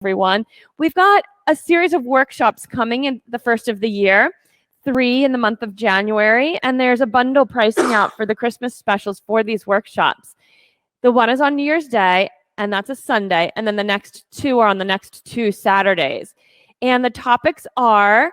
everyone. We've got a series of workshops coming in the first of the year, 3 in the month of January, and there's a bundle pricing out for the Christmas specials for these workshops. The one is on New Year's Day, and that's a Sunday, and then the next 2 are on the next 2 Saturdays. And the topics are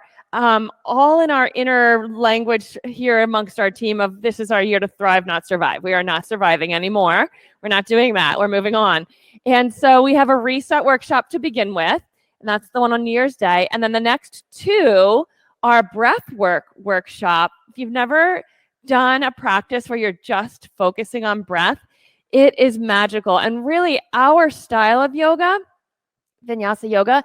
all in our inner language here amongst our team of this is our year to thrive, not survive. We are not surviving anymore. We're not doing that. We're moving on. And so we have a reset workshop to begin with, and that's the one on New Year's Day. And then the next 2 are breath work workshop. If you've never done a practice where you're just focusing on breath, it is magical. And really our style of yoga, Vinyasa Yoga,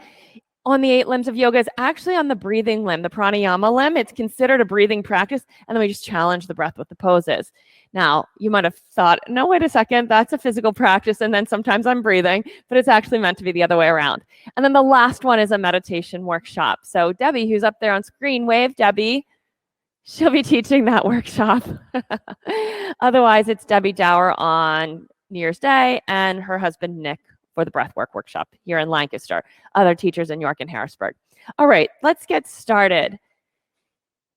on the 8 limbs of yoga is actually on the breathing limb, the pranayama limb. It's considered a breathing practice, and then we just challenge the breath with the poses. Now, you might have thought, no, wait a second, that's a physical practice, and then sometimes I'm breathing, but it's actually meant to be the other way around. And then the last one is a meditation workshop. So Debbie, who's up there on screen, wave, Debbie. She'll be teaching that workshop. Otherwise, it's Debbie Dower on New Year's Day and her husband, Nick, for the breathwork workshop here in Lancaster, other teachers in York and Harrisburg. All right, let's get started.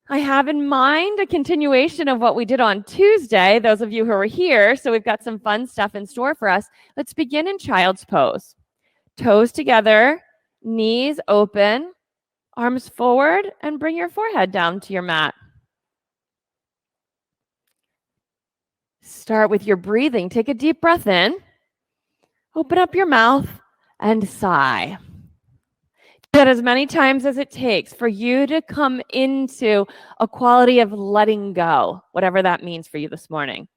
I have in mind a continuation of what we did on Tuesday, those of you who were here, so we've got some fun stuff in store for us. Let's begin in child's pose. Toes together, knees open, arms forward, and bring your forehead down to your mat. Start with your breathing. Take a deep breath in. Open up your mouth and sigh. Do that as many times as it takes for you to come into a quality of letting go, whatever that means for you this morning.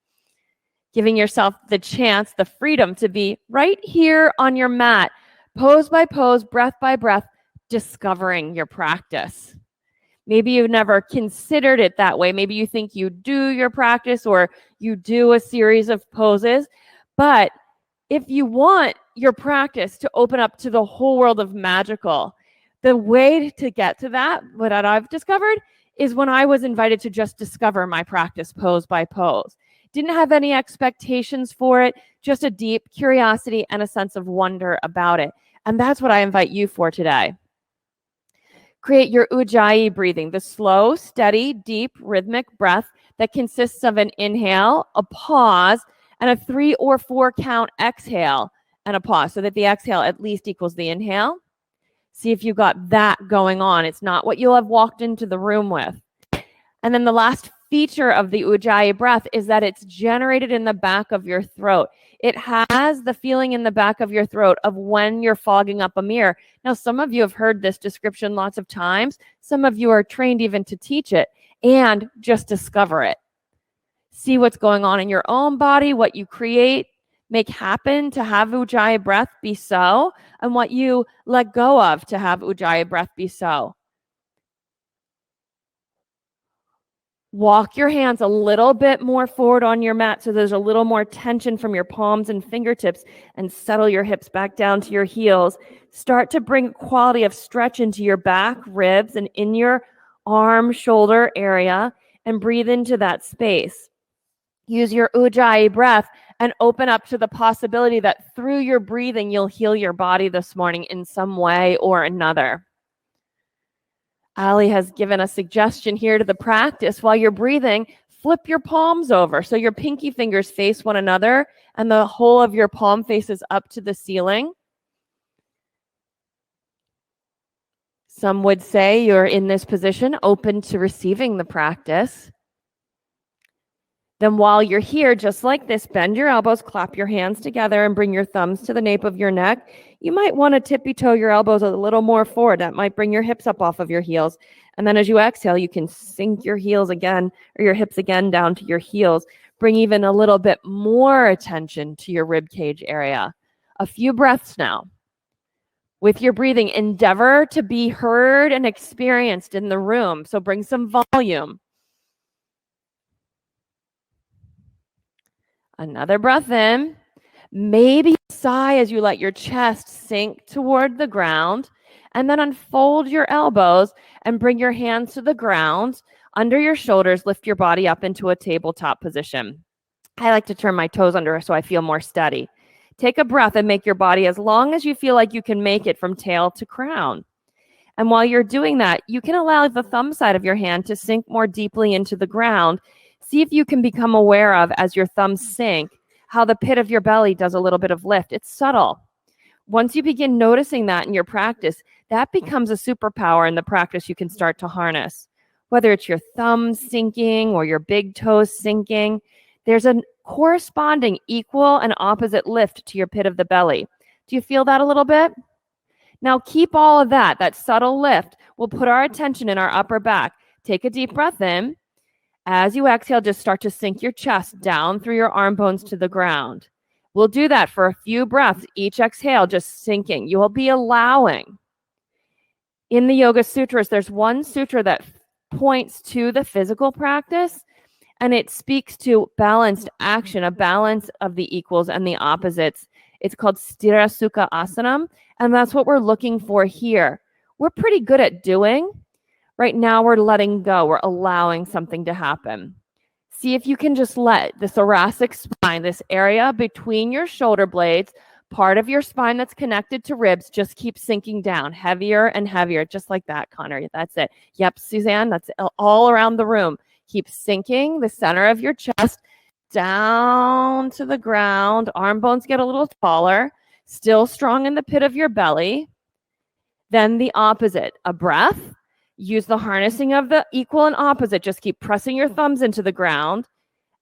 Giving yourself the chance, the freedom to be right here on your mat, pose by pose, breath by breath, discovering your practice. Maybe you've never considered it that way. Maybe you think you do your practice or you do a series of poses, but if you want your practice to open up to the whole world of magical, the way to get to that, what I've discovered, is when I was invited to just discover my practice pose by pose. Didn't have any expectations for it, just a deep curiosity and a sense of wonder about it. And that's what I invite you for today. Create your Ujjayi breathing, the slow, steady, deep, rhythmic breath that consists of an inhale, a pause, and a 3 or 4 count exhale and a pause so that the exhale at least equals the inhale. See if you got that going on. It's not what you'll have walked into the room with. And then the last feature of the Ujjayi breath is that it's generated in the back of your throat. It has the feeling in the back of your throat of when you're fogging up a mirror. Now, some of you have heard this description lots of times. Some of you are trained even to teach it and just discover it. See what's going on in your own body, what you create, make happen to have Ujjayi breath be so, and what you let go of to have Ujjayi breath be so. Walk your hands a little bit more forward on your mat so there's a little more tension from your palms and fingertips, and settle your hips back down to your heels. Start to bring quality of stretch into your back, ribs, and in your arm, shoulder area, and breathe into that space. Use your Ujjayi breath and open up to the possibility that through your breathing, you'll heal your body this morning in some way or another. Ali has given a suggestion here to the practice. While you're breathing, flip your palms over so your pinky fingers face one another and the whole of your palm faces up to the ceiling. Some would say you're in this position open to receiving the practice. Then while you're here, just like this, bend your elbows, clap your hands together, and bring your thumbs to the nape of your neck. You might want to tippy-toe your elbows a little more forward. That might bring your hips up off of your heels. And then as you exhale, you can sink your heels again, or your hips again down to your heels. Bring even a little bit more attention to your rib cage area. A few breaths now. With your breathing, endeavor to be heard and experienced in the room. So bring some volume. Another breath in. Maybe sigh as you let your chest sink toward the ground, and then unfold your elbows and bring your hands to the ground under your shoulders. Lift your body up into a tabletop position. I like to turn my toes under so I feel more steady. Take a breath and make your body as long as you feel like you can make it from tail to crown. And while you're doing that, you can allow the thumb side of your hand to sink more deeply into the ground. See if you can become aware of, as your thumbs sink, how the pit of your belly does a little bit of lift. It's subtle. Once you begin noticing that in your practice, that becomes a superpower in the practice you can start to harness. Whether it's your thumbs sinking or your big toes sinking, there's a corresponding equal and opposite lift to your pit of the belly. Do you feel that a little bit? Now keep all of that subtle lift. We'll put our attention in our upper back. Take a deep breath in. As you exhale, just start to sink your chest down through your arm bones to the ground. We'll do that for a few breaths. Each exhale, just sinking. You will be allowing. In the Yoga Sutras, there's one sutra that points to the physical practice, and it speaks to balanced action, a balance of the equals and the opposites. It's called Sthira Sukha Asanam, and that's what we're looking for here. We're pretty good at doing. Right now, we're letting go. We're allowing something to happen. See if you can just let the thoracic spine, this area between your shoulder blades, part of your spine that's connected to ribs, just keep sinking down, heavier and heavier, just like that, Connor. That's it. Yep, Suzanne, that's all around the room. Keep sinking the center of your chest down to the ground. Arm bones get a little taller, still strong in the pit of your belly. Then the opposite, a breath. Use the harnessing of the equal and opposite. Just keep pressing your thumbs into the ground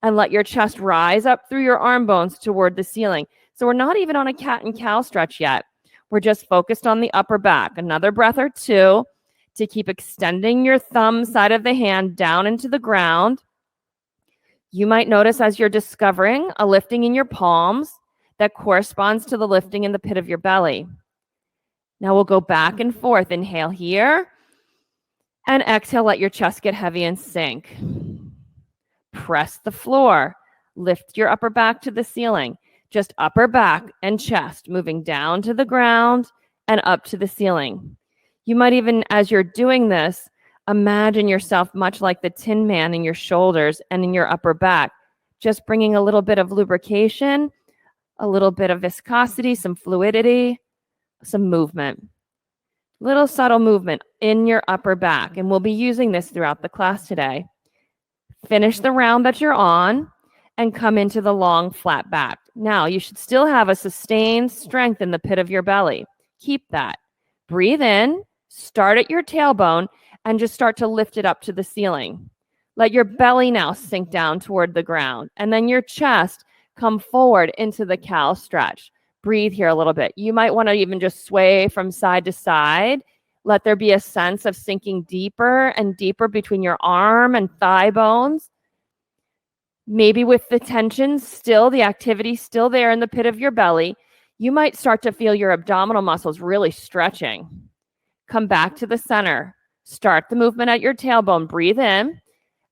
and let your chest rise up through your arm bones toward the ceiling. So we're not even on a cat and cow stretch yet. We're just focused on the upper back. Another breath or two to keep extending your thumb side of the hand down into the ground. You might notice as you're discovering a lifting in your palms that corresponds to the lifting in the pit of your belly. Now we'll go back and forth. Inhale here. And exhale, let your chest get heavy and sink. Press the floor. Lift your upper back to the ceiling. Just upper back and chest moving down to the ground and up to the ceiling. You might even, as you're doing this, imagine yourself much like the Tin Man in your shoulders and in your upper back, just bringing a little bit of lubrication, a little bit of viscosity, some fluidity, some movement. Little subtle movement in your upper back, and we'll be using this throughout the class today. Finish the round that you're on and come into the long, flat back. Now, you should still have a sustained strength in the pit of your belly. Keep that. Breathe in, start at your tailbone, and just start to lift it up to the ceiling. Let your belly now sink down toward the ground, and then your chest come forward into the cow stretch. Breathe here a little bit. You might want to even just sway from side to side. Let there be a sense of sinking deeper and deeper between your arm and thigh bones. Maybe with the tension still, the activity still there in the pit of your belly, you might start to feel your abdominal muscles really stretching. Come back to the center. Start the movement at your tailbone. Breathe in.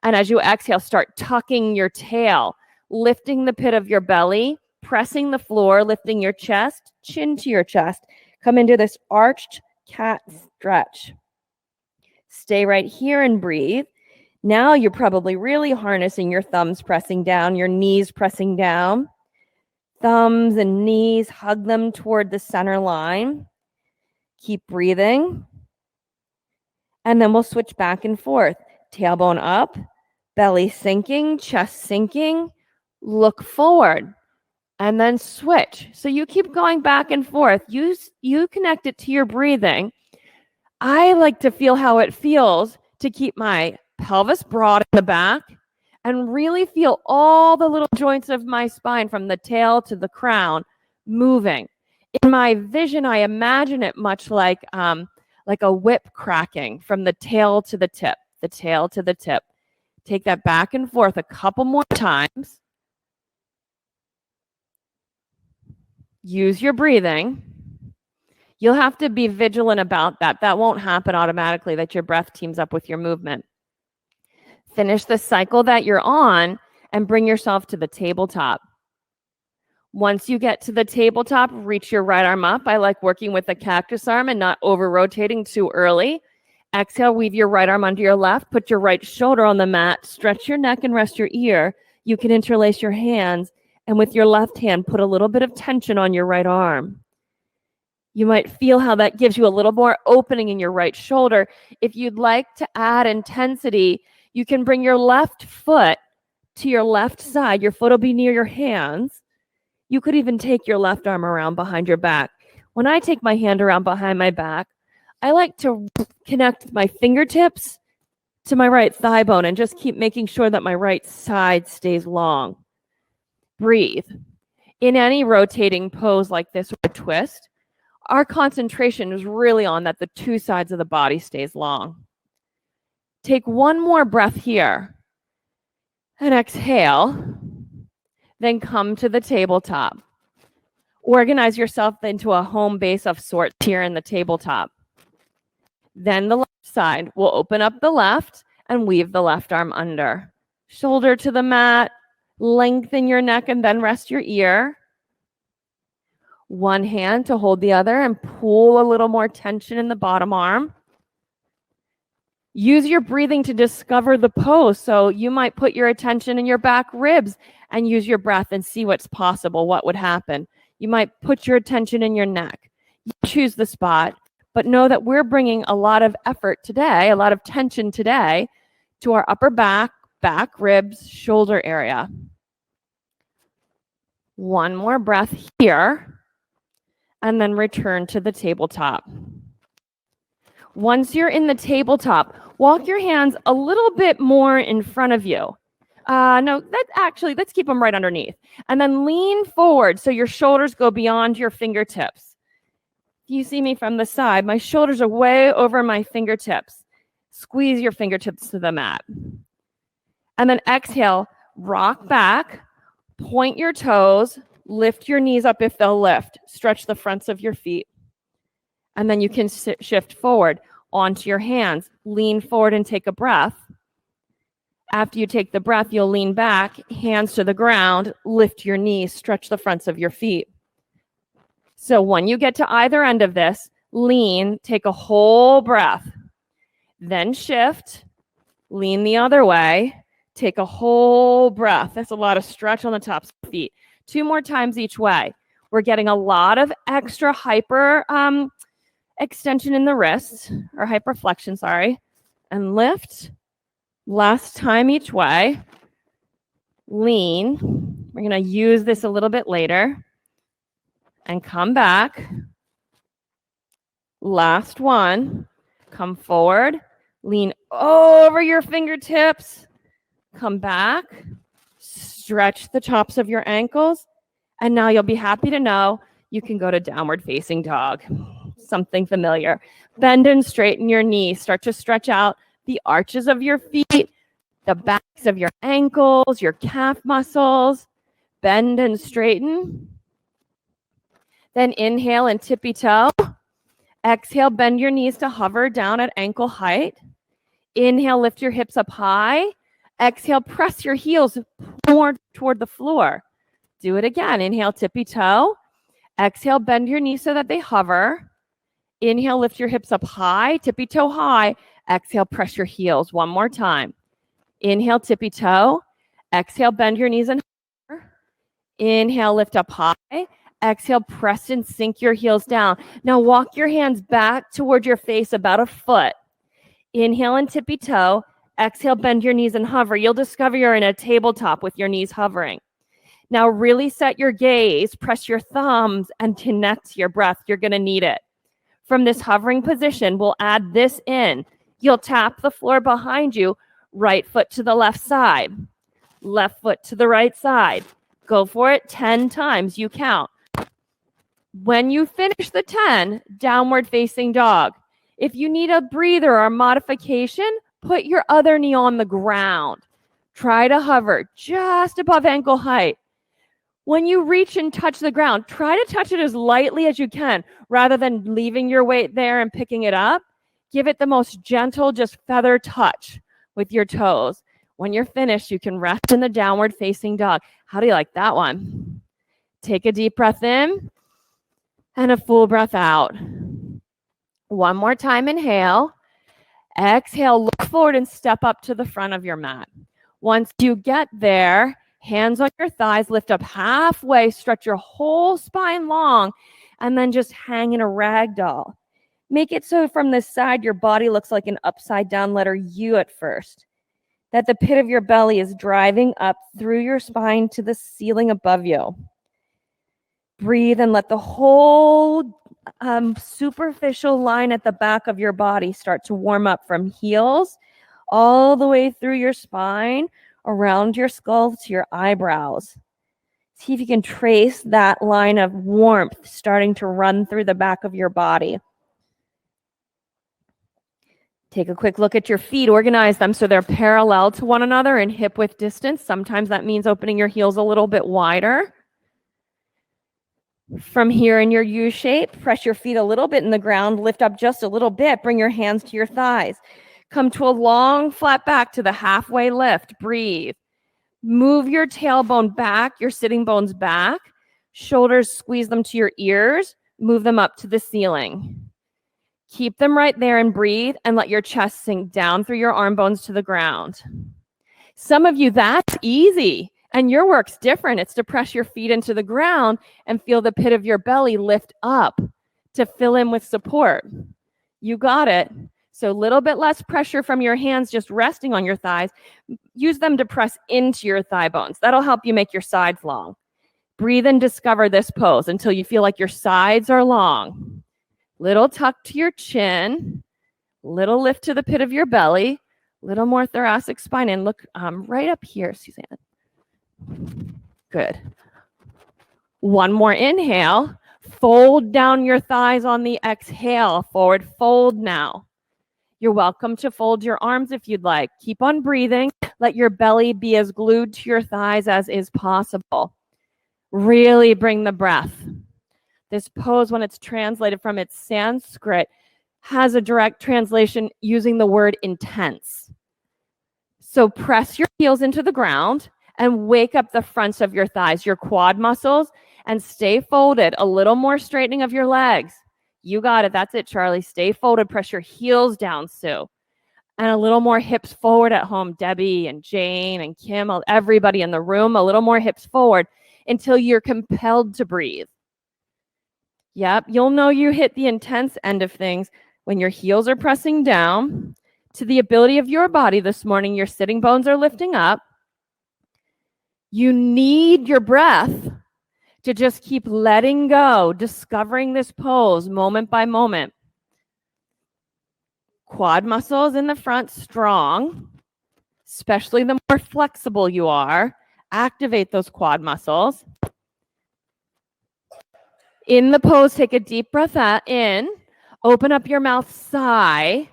And as you exhale, start tucking your tail, lifting the pit of your belly, pressing the floor, lifting your chest, chin to your chest. Come into this arched cat stretch. Stay right here and breathe. Now you're probably really harnessing your thumbs pressing down, your knees pressing down. Thumbs and knees, hug them toward the center line. Keep breathing. And then we'll switch back and forth. Tailbone up, belly sinking, chest sinking. Look forward. And then switch. So you keep going back and forth. You connect it to your breathing. I like to feel how it feels to keep my pelvis broad in the back and really feel all the little joints of my spine from the tail to the crown moving. In my vision, I imagine it much like a whip cracking from the tail to the tip, the tail to the tip. Take that back and forth a couple more times. Use your breathing. You'll have to be vigilant about that. That won't happen automatically, that your breath teams up with your movement. Finish the cycle that you're on and bring yourself to the tabletop. Once you get to the tabletop, reach your right arm up. I like working with the cactus arm and not over-rotating too early. Exhale, weave your right arm under your left. Put your right shoulder on the mat. Stretch your neck and rest your ear. You can interlace your hands And with your left hand, put a little bit of tension on your right arm. You might feel how that gives you a little more opening in your right shoulder. If you'd like to add intensity, you can bring your left foot to your left side. Your foot will be near your hands. You could even take your left arm around behind your back. When I take my hand around behind my back, I like to connect my fingertips to my right thigh bone and just keep making sure that my right side stays long. Breathe. In any rotating pose like this or a twist, our concentration is really on that the two sides of the body stays long. Take one more breath here and exhale, then come to the tabletop. Organize yourself into a home base of sorts here in the tabletop. Then the left side, we'll open up the left and weave the left arm under. Shoulder to the mat, lengthen your neck and then rest your ear. One hand to hold the other and pull a little more tension in the bottom arm. Use your breathing to discover the pose. So you might put your attention in your back ribs and use your breath and see what's possible, what would happen. You might put your attention in your neck. You choose the spot, but know that we're bringing a lot of effort today, a lot of tension today to our upper back, back ribs, shoulder area. One more breath here, and then return to the tabletop. Once you're in the tabletop, walk your hands a little bit more in front of you. Let's keep them right underneath. And then lean forward so your shoulders go beyond your fingertips. If you see me from the side, my shoulders are way over my fingertips. Squeeze your fingertips to the mat. And then exhale, rock back, point your toes, lift your knees up if they'll lift. Stretch the fronts of your feet. And then you can shift forward onto your hands. Lean forward and take a breath. After you take the breath, you'll lean back, hands to the ground, lift your knees, stretch the fronts of your feet. So when you get to either end of this, lean, take a whole breath. Then shift, lean the other way, take a whole breath. That's a lot of stretch on the tops of the feet. 2 more times each way. We're getting a lot of extra hyper extension in the wrists, or hyperflexion, sorry. And lift. Last time each way. Lean. We're going to use this a little bit later. And come back. Last one. Come forward. Lean over your fingertips. Come back. Stretch the tops of your ankles. And now you'll be happy to know you can go to downward facing dog. Something familiar. Bend and straighten your knees. Start to stretch out the arches of your feet, the backs of your ankles, your calf muscles. Bend and straighten. Then inhale and tippy toe. Exhale, bend your knees to hover down at ankle height. Inhale, lift your hips up high. Exhale, press your heels more toward the floor. Do it again. Inhale, tippy toe. Exhale, bend your knees so that they hover. Inhale, lift your hips up high, tippy toe high. Exhale, press your heels. One more time. Inhale, tippy toe. Exhale, bend your knees and hover. Inhale, lift up high. Exhale, press and sink your heels down. Now walk your hands back toward your face about a foot. Inhale and tippy toe. Exhale, bend your knees and hover. You'll discover you're in a tabletop with your knees hovering. Now really set your gaze, press your thumbs, and connect to your breath. You're going to need it. From this hovering position, we'll add this in. You'll tap the floor behind you, right foot to the left side, left foot to the right side. Go for it 10 times. You count. When you finish the 10, downward facing dog. If you need a breather or a modification, put your other knee on the ground. Try to hover just above ankle height. When you reach and touch the ground, try to touch it as lightly as you can rather than leaving your weight there and picking it up. Give it the most gentle, just feather touch with your toes. When you're finished, you can rest in the downward facing dog. How do you like that one? Take a deep breath in and a full breath out. One more time, inhale. Exhale, look forward and step up to the front of your mat. Once you get there, Hands on your thighs, lift up halfway, stretch your whole spine long, and then just hang in a ragdoll. Make it so from this side, your body looks like an upside down letter U at first, that the pit of your belly is driving up through your spine to the ceiling above you. Breathe and let the whole superficial line at the back of your body start to warm up from heels all the way through your spine, around your skull to your eyebrows. See if you can trace that line of warmth starting to run through the back of your body. Take a quick look at your feet. Organize them so they're parallel to one another in hip width distance. Sometimes that means opening your heels a little bit wider. From here in your U shape, press your feet a little bit in the ground, lift up just a little bit, bring your hands to your thighs. Come to a long flat back to the halfway lift. Breathe. Move your tailbone back, your sitting bones back. Shoulders, squeeze them to your ears. Move them up to the ceiling. Keep them right there and breathe, and let your chest sink down through your arm bones to the ground. Some of you, that's easy. And your work's different. It's to press your feet into the ground and feel the pit of your belly lift up to fill in with support. You got it. So a little bit less pressure from your hands just resting on your thighs. Use them to press into your thigh bones. That'll help you make your sides long. Breathe and discover this pose until you feel like your sides are long. Little tuck to your chin. Little lift to the pit of your belly. Little more thoracic spine. And look right up here, Suzanne. Good. One more inhale. Fold down your thighs on the exhale. Forward fold now. You're welcome to fold your arms if you'd like. Keep on breathing. Let your belly be as glued to your thighs as is possible. Really bring the breath. This pose, when it's translated from its Sanskrit, has a direct translation using the word intense. So press your heels into the ground and wake up the fronts of your thighs, your quad muscles, and stay folded. A little more straightening of your legs. You got it. That's it, Charlie. Stay folded. Press your heels down, Sue. And a little more hips forward at home. Debbie and Jane and Kim, everybody in the room, a little more hips forward until you're compelled to breathe. Yep, you'll know you hit the intense end of things when your heels are pressing down to the ability of your body this morning. Your sitting bones are lifting up. You need your breath to just keep letting go, discovering this pose moment by moment. Quad muscles in the front strong, especially the more flexible you are. Activate those quad muscles. In the pose, take a deep breath in. Open up your mouth, sigh.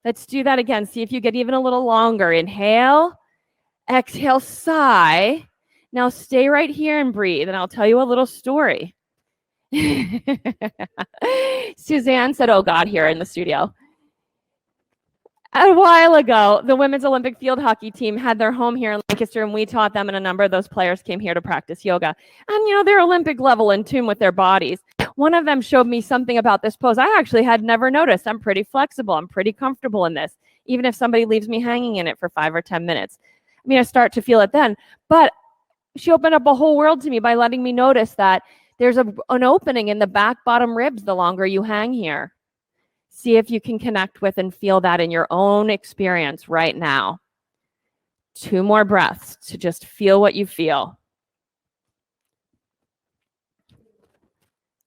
Let's do that again. See if you get even a little longer. Inhale. Exhale, sigh. Now stay right here and breathe, and I'll tell you a little story. Suzanne said, oh God, here in the studio. A while ago, the women's Olympic field hockey team had their home here in Lancaster, and we taught them, and a number of those players came here to practice yoga. And, they're Olympic level in tune with their bodies. One of them showed me something about this pose I actually had never noticed. I'm pretty flexible. I'm pretty comfortable in this, even if somebody leaves me hanging in it for 5 or 10 minutes. I start to feel it then. But she opened up a whole world to me by letting me notice that there's an opening in the back bottom ribs the longer you hang here. See if you can connect with and feel that in your own experience right now. 2 more breaths to just feel what you feel.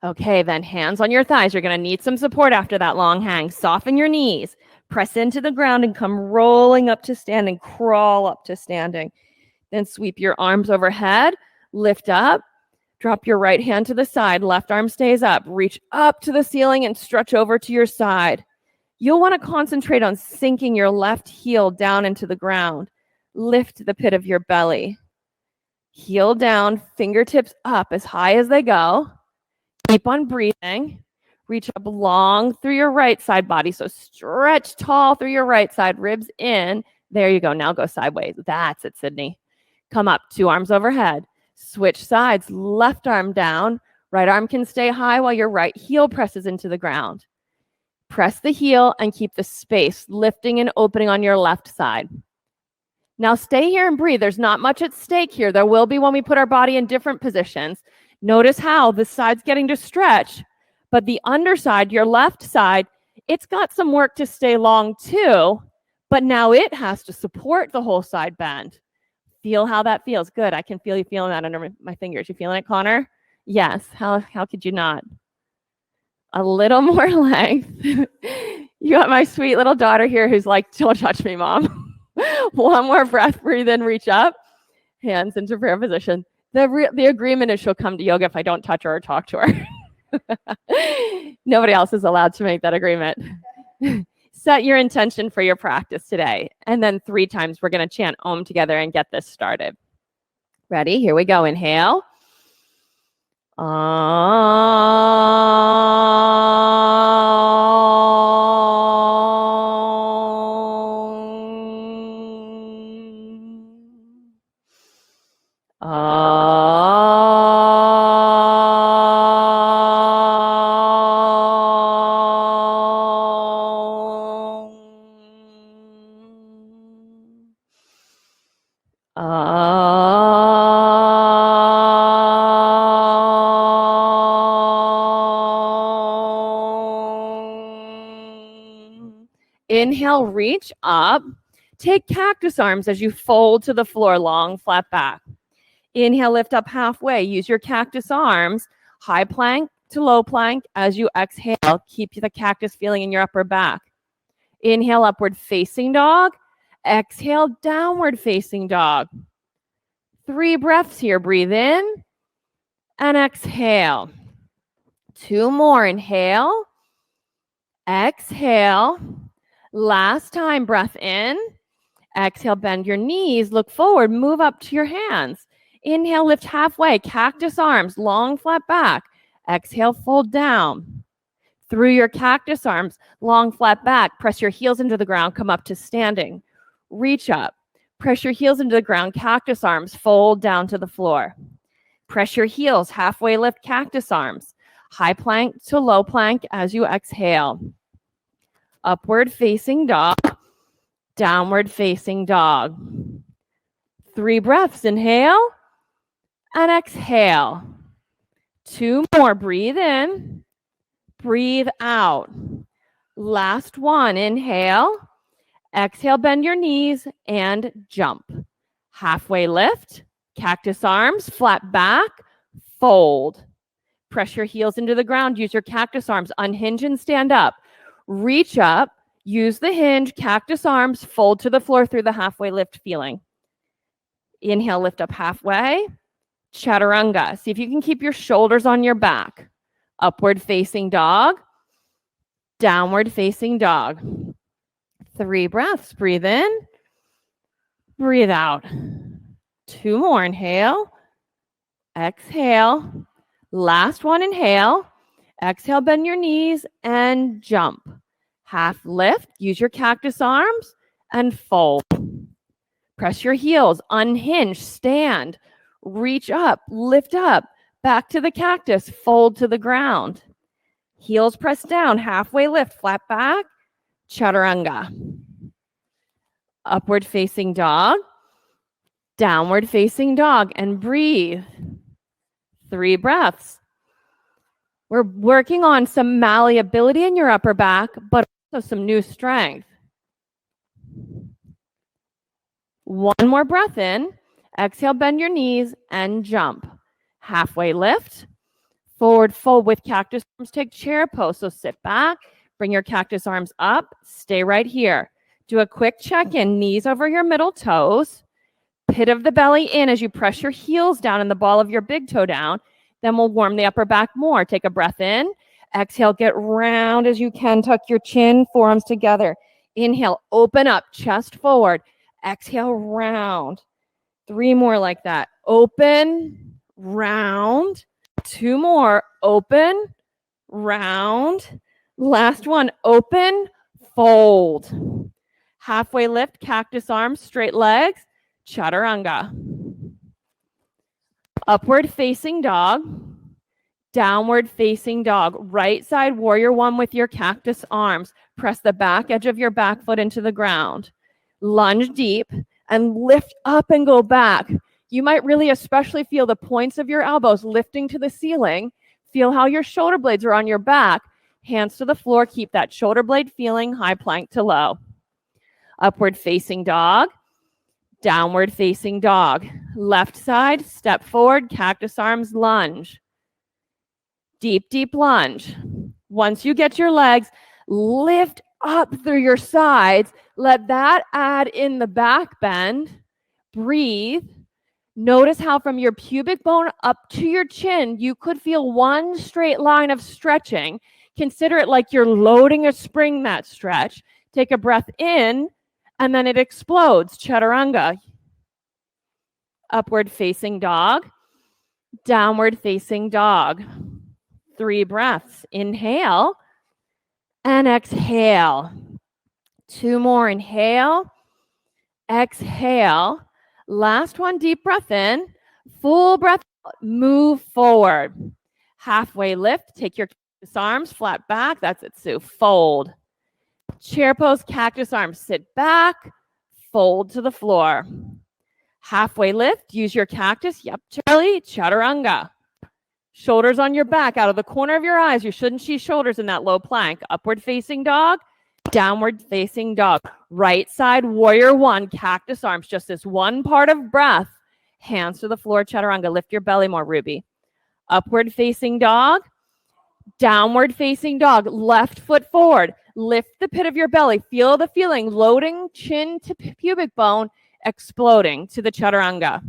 Okay, then hands on your thighs. You're going to need some support after that long hang. Soften your knees. Press into the ground and come rolling up to standing. Crawl up to standing. Then sweep your arms overhead. Lift up. Drop your right hand to the side. Left arm stays up. Reach up to the ceiling and stretch over to your side. You'll want to concentrate on sinking your left heel down into the ground. Lift the pit of your belly. Heel down, fingertips up as high as they go. Keep on breathing. Reach up long through your right side body. So stretch tall through your right side, ribs in. There you go. Now go sideways. That's it, Sydney. Come up, 2 arms overhead. Switch sides, left arm down. Right arm can stay high while your right heel presses into the ground. Press the heel and keep the space lifting and opening on your left side. Now stay here and breathe. There's not much at stake here. There will be when we put our body in different positions. Notice how the side's getting to stretch, but the underside, your left side, it's got some work to stay long too, but now it has to support the whole side bend. Feel how that feels. Good. I can feel you feeling that under my fingers. You feeling it, Connor? Yes. How could you not? A little more length. You got my sweet little daughter here who's like, don't touch me, Mom. One more breath. Breathe in, reach up. Hands into prayer position. The agreement is she'll come to yoga if I don't touch her or talk to her. Nobody else is allowed to make that agreement. Set your intention for your practice today. And then 3 times we're going to chant Om together and get this started. Ready? Here we go. Inhale. Inhale, reach up. Take cactus arms as you fold to the floor, long, flat back. Inhale, lift up halfway. Use your cactus arms, high plank to low plank. As you exhale, keep the cactus feeling in your upper back. Inhale, upward facing dog. Exhale, downward facing dog. 3 breaths here. Breathe in and exhale. 2 more. Inhale, exhale. Last time, breath in. Exhale, bend your knees, look forward, move up to your hands. Inhale, lift halfway, cactus arms, long, flat back. Exhale, fold down. Through your cactus arms, long, flat back, press your heels into the ground, come up to standing. Reach up, press your heels into the ground, cactus arms, fold down to the floor. Press your heels, halfway lift cactus arms. High plank to low plank as you exhale. Upward facing dog, downward facing dog. 3 breaths, inhale and exhale. 2 more, breathe in, breathe out. Last one, inhale, exhale, bend your knees and jump. Halfway lift, cactus arms, flat back, fold. Press your heels into the ground, use your cactus arms, unhinge and stand up. Reach up, use the hinge, cactus arms, fold to the floor through the halfway lift feeling. Inhale, lift up halfway. Chaturanga. See if you can keep your shoulders on your back. Upward facing dog. Downward facing dog. 3 breaths. Breathe in. Breathe out. 2 more. Inhale. Exhale. Last one. Inhale. Exhale, bend your knees and jump. Half lift, use your cactus arms and fold. Press your heels, unhinge, stand, reach up, lift up, back to the cactus, fold to the ground. Heels press down, halfway lift, flat back, chaturanga. Upward facing dog, downward facing dog, and breathe. 3 breaths. We're working on some malleability in your upper back, but also some new strength. 1 more breath in. Exhale, bend your knees and jump. Halfway lift. Forward fold with cactus arms. Take chair pose. So sit back. Bring your cactus arms up. Stay right here. Do a quick check-in. Knees over your middle toes. Pit of the belly in as you press your heels down and the ball of your big toe down. Then we'll warm the upper back more. Take a breath in. Exhale, get round as you can. Tuck your chin, forearms together. Inhale, open up, chest forward. Exhale, round. 3 more like that. Open, round. 2 more. Open, round. Last one. Open, fold. Halfway lift, cactus arms, straight legs. Chaturanga. Upward facing dog, downward facing dog. Right side warrior 1 with your cactus arms. Press the back edge of your back foot into the ground. Lunge deep and lift up and go back. You might really especially feel the points of your elbows lifting to the ceiling. Feel how your shoulder blades are on your back. Hands to the floor. Keep that shoulder blade feeling, high plank to low. Upward facing dog. Downward facing dog. Left side, step forward, cactus arms, lunge. Deep, deep lunge. Once you get your legs, lift up through your sides. Let that add in the back bend. Breathe. Notice how from your pubic bone up to your chin, you could feel one straight line of stretching. Consider it like you're loading a spring, that stretch. Take a breath in, and then it explodes. Chaturanga. Upward facing dog. Downward facing dog. 3 breaths. Inhale and exhale. 2 more. Inhale. Exhale. Last one, deep breath in. Full breath out. Move forward. Halfway lift. Take your cactus arms flat back. That's it, Sue. Fold. Chair pose, cactus arms. Sit back. Fold to the floor. Halfway lift. Use your cactus. Yep, Charlie. Chaturanga. Shoulders on your back, out of the corner of your eyes. You shouldn't see shoulders in that low plank. Upward facing dog, downward facing dog. Right side, warrior 1, cactus arms. Just this one part of breath. Hands to the floor, chaturanga. Lift your belly more, Ruby. Upward facing dog, downward facing dog. Left foot forward. Lift the pit of your belly. Feel the feeling, loading chin to pubic bone, exploding to the chaturanga.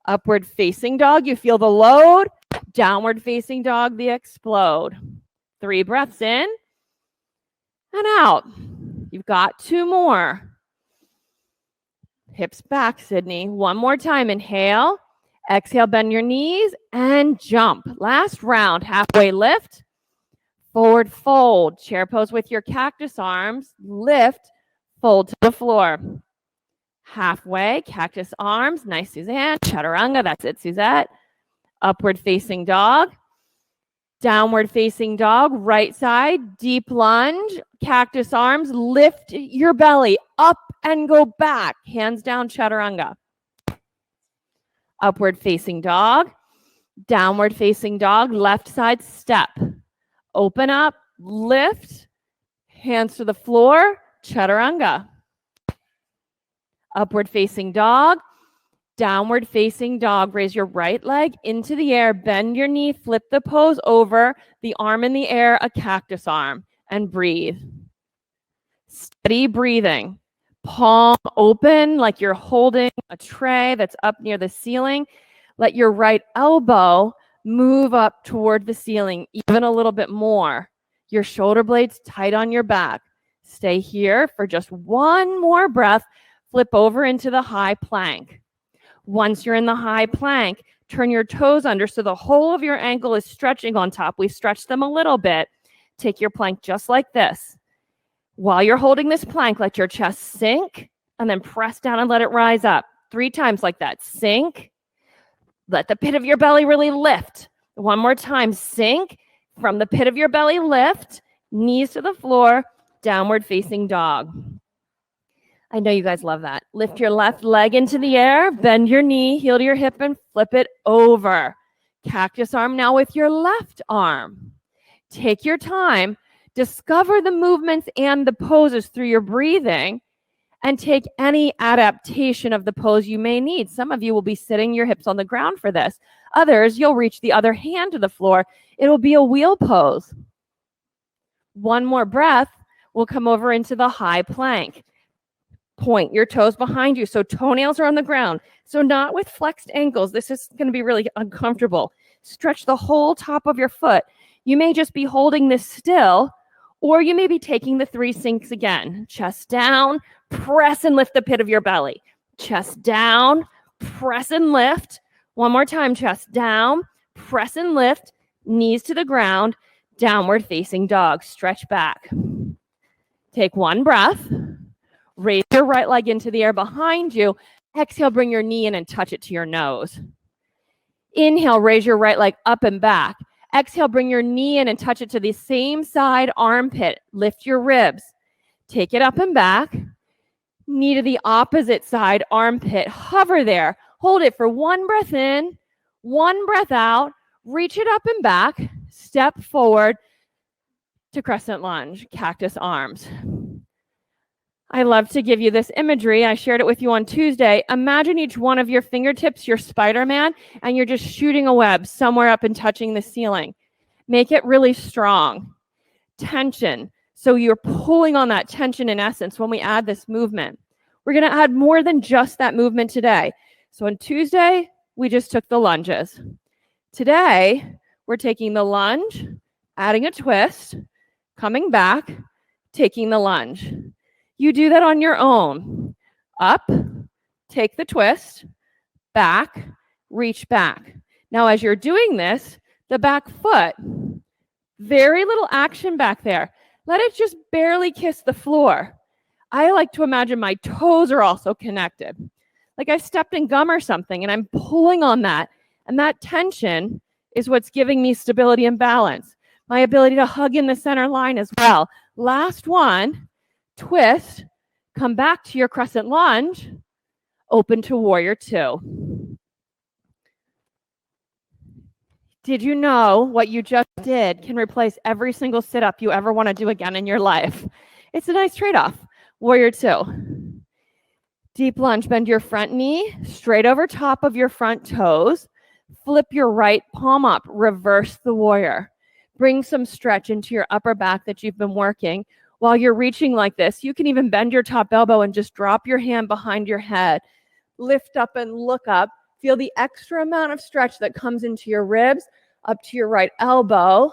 Upward facing dog, you feel the load. Downward facing dog, the explode. 3 breaths in and out. You've got 2 more. Hips back, Sydney. 1 more time. Inhale. Exhale, bend your knees and jump. Last round. Halfway lift. Forward fold. Chair pose with your cactus arms. Lift. Fold to the floor. Halfway, cactus arms. Nice, Suzanne. Chaturanga. That's it, Suzette. Upward facing dog. Downward facing dog. Right side. Deep lunge. Cactus arms. Lift your belly up and go back. Hands down, chaturanga. Upward facing dog. Downward facing dog. Left side step. Open up. Lift. Hands to the floor. Chaturanga. Upward facing dog, downward facing dog. Raise your right leg into the air, bend your knee, flip the pose over, the arm in the air, a cactus arm, and breathe. Steady breathing. Palm open like you're holding a tray that's up near the ceiling. Let your right elbow move up toward the ceiling, even a little bit more. Your shoulder blades tight on your back. Stay here for just 1 more breath. Flip over into the high plank. Once you're in the high plank, turn your toes under so the whole of your ankle is stretching on top. We stretch them a little bit. Take your plank just like this. While you're holding this plank, let your chest sink and then press down and let it rise up. 3 times like that. Sink. Let the pit of your belly really lift. 1 more time. Sink. From the pit of your belly, lift. Knees to the floor. Downward facing dog. I know you guys love that. Lift your left leg into the air, bend your knee, heel to your hip, and flip it over. Cactus arm now with your left arm. Take your time. Discover the movements and the poses through your breathing, and take any adaptation of the pose you may need. Some of you will be sitting your hips on the ground for this. Others, you'll reach the other hand to the floor. It'll be a wheel pose. 1 more breath. We'll come over into the high plank. Point your toes behind you so toenails are on the ground. So not with flexed ankles. This is going to be really uncomfortable. Stretch the whole top of your foot. You may just be holding this still, or you may be taking the 3 sinks again. Chest down, press and lift the pit of your belly. Chest down, press and lift. 1 more time, chest down, press and lift. Knees to the ground, downward facing dog. Stretch back. Take 1 breath. Raise your right leg into the air behind you. Exhale, bring your knee in and touch it to your nose. Inhale, raise your right leg up and back. Exhale, bring your knee in and touch it to the same side armpit. Lift your ribs. Take it up and back. Knee to the opposite side, armpit. Hover there. Hold it for one breath in, one breath out. Reach it up and back. Step forward to crescent lunge, cactus arms. I love to give you this imagery. I shared it with you on Tuesday. Imagine each one of your fingertips, your Spider-Man, and you're just shooting a web somewhere up and touching the ceiling. Make it really strong. Tension. So you're pulling on that tension in essence when we add this movement. We're going to add more than just that movement today. So on Tuesday, we just took the lunges. Today, we're taking the lunge, adding a twist, coming back, taking the lunge. You do that on your own. Up, take the twist, back, reach back. Now, as you're doing this, the back foot, very little action back there. Let it just barely kiss the floor. I like to imagine my toes are also connected. Like I stepped in gum or something and I'm pulling on that. And that tension is what's giving me stability and balance. My ability to hug in the center line as well. Last one, twist, come back to your crescent lunge, open to warrior two. Did you know what you just did can replace every single sit-up you ever want to do again in your life? It's a nice trade-off. Warrior two. Deep lunge, bend your front knee straight over top of your front toes. Flip your right palm up, reverse the warrior. Bring some stretch into your upper back that you've been working. While you're reaching like this, you can even bend your top elbow and just drop your hand behind your head. Lift up and look up. Feel the extra amount of stretch that comes into your ribs, up to your right elbow.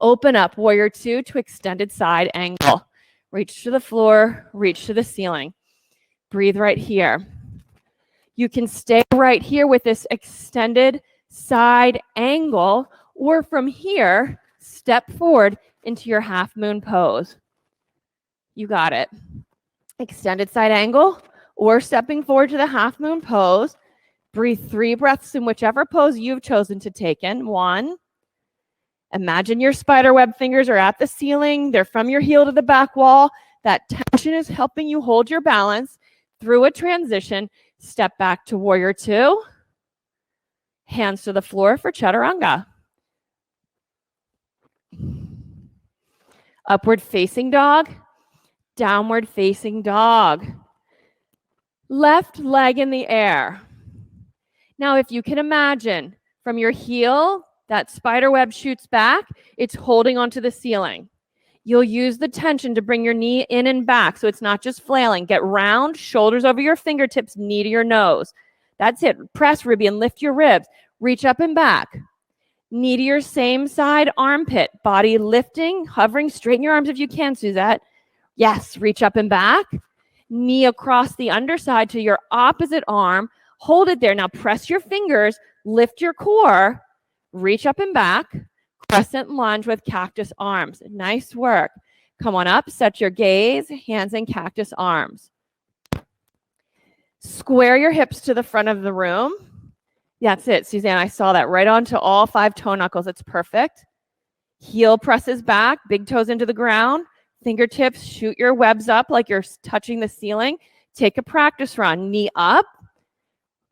Open up, warrior two to extended side angle. Reach to the floor, reach to the ceiling. Breathe right here. You can stay right here with this extended side angle, or from here, step forward into your half moon pose. You got it. Extended side angle, or stepping forward to the half moon pose. Breathe 3 breaths in whichever pose you've chosen to take in. 1. Imagine your spiderweb fingers are at the ceiling. They're from your heel to the back wall. That tension is helping you hold your balance through a transition. Step back to warrior two. Hands to the floor for chaturanga. Upward facing dog. Downward facing dog. Left leg in the air. Now, if you can imagine from your heel, that spider web shoots back, it's holding onto the ceiling. You'll use the tension to bring your knee in and back so it's not just flailing. Get round, shoulders over your fingertips, knee to your nose. That's it. Press, Ruby, and lift your ribs. Reach up and back. Knee to your same side armpit. Body lifting, hovering. Straighten your arms if you can, Suzette. Yes, reach up and back. Knee across the underside to your opposite arm. Hold it there. Now press your fingers, lift your core, reach up and back, crescent lunge with cactus arms. Nice work. Come on up, set your gaze, hands in cactus arms. Square your hips to the front of the room. That's it, Suzanne. I saw that right onto all 5 toe knuckles. It's perfect. Heel presses back, big toes into the ground. Fingertips, shoot your webs up like you're touching the ceiling. Take a practice run. Knee up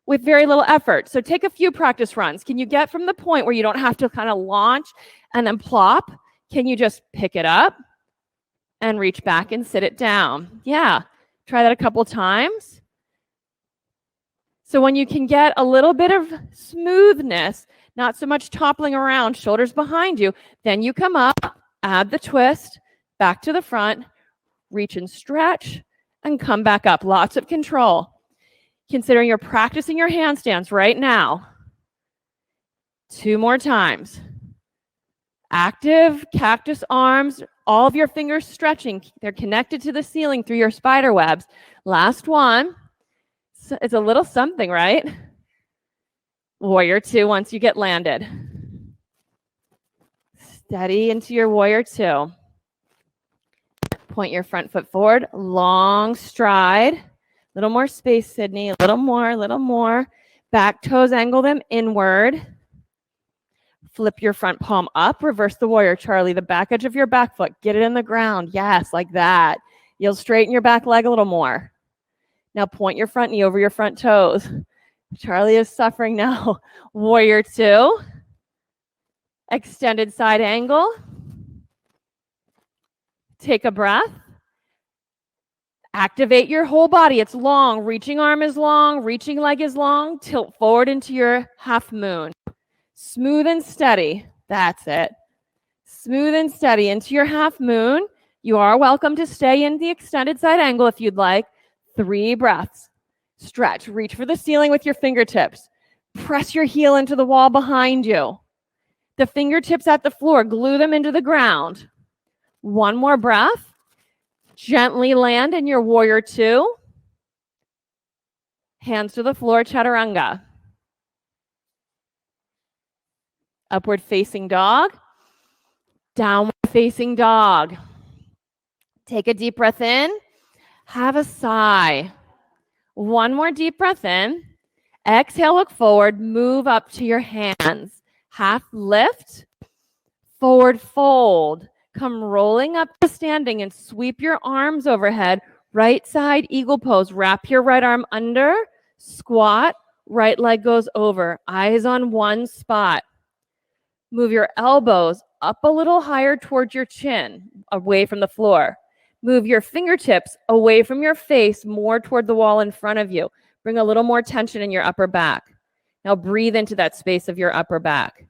with very little effort. So take a few practice runs. Can you get from the point where you don't have to kind of launch and then plop? Can you just pick it up and reach back and sit it down? Yeah, try that a couple times. So when you can get a little bit of smoothness, not so much toppling around, shoulders behind you, then you come up, add the twist, back to the front, reach and stretch, and come back up. Lots of control. Considering you're practicing your handstands right now. 2 more times. Active cactus arms, all of your fingers stretching. They're connected to the ceiling through your spider webs. Last one. It's a little something, right? Warrior two once you get landed. Steady into your warrior two. Point your front foot forward. Long stride. Little more space, Sydney. A little more. Back toes, angle them inward. Flip your front palm up. Reverse the warrior, Charlie. The back edge of your back foot. Get it in the ground. Yes, like that. You'll straighten your back leg a little more. Now point your front knee over your front toes. Charlie is suffering now. Warrior 2. Extended side angle. Take a breath. Activate your whole body. It's long. Reaching arm is long. Reaching leg is long. Tilt forward into your half moon. Smooth and steady. That's it. Smooth and steady into your half moon. You are welcome to stay in the extended side angle if you'd like. 3 breaths. Stretch. Reach for the ceiling with your fingertips. Press your heel into the wall behind you. The fingertips at the floor. Glue them into the ground. 1 more breath. Gently land in your warrior 2. Hands to the floor, chaturanga. Upward facing dog. Downward facing dog. Take a deep breath in. Have a sigh. 1 more deep breath in. Exhale, look forward. Move up to your hands. Half lift. Forward fold. Come rolling up to standing and sweep your arms overhead. Right side eagle pose. Wrap your right arm under. Squat. Right leg goes over. Eyes on one spot. Move your elbows up a little higher towards your chin, away from the floor. Move your fingertips away from your face, more toward the wall in front of you. Bring a little more tension in your upper back. Now breathe into that space of your upper back.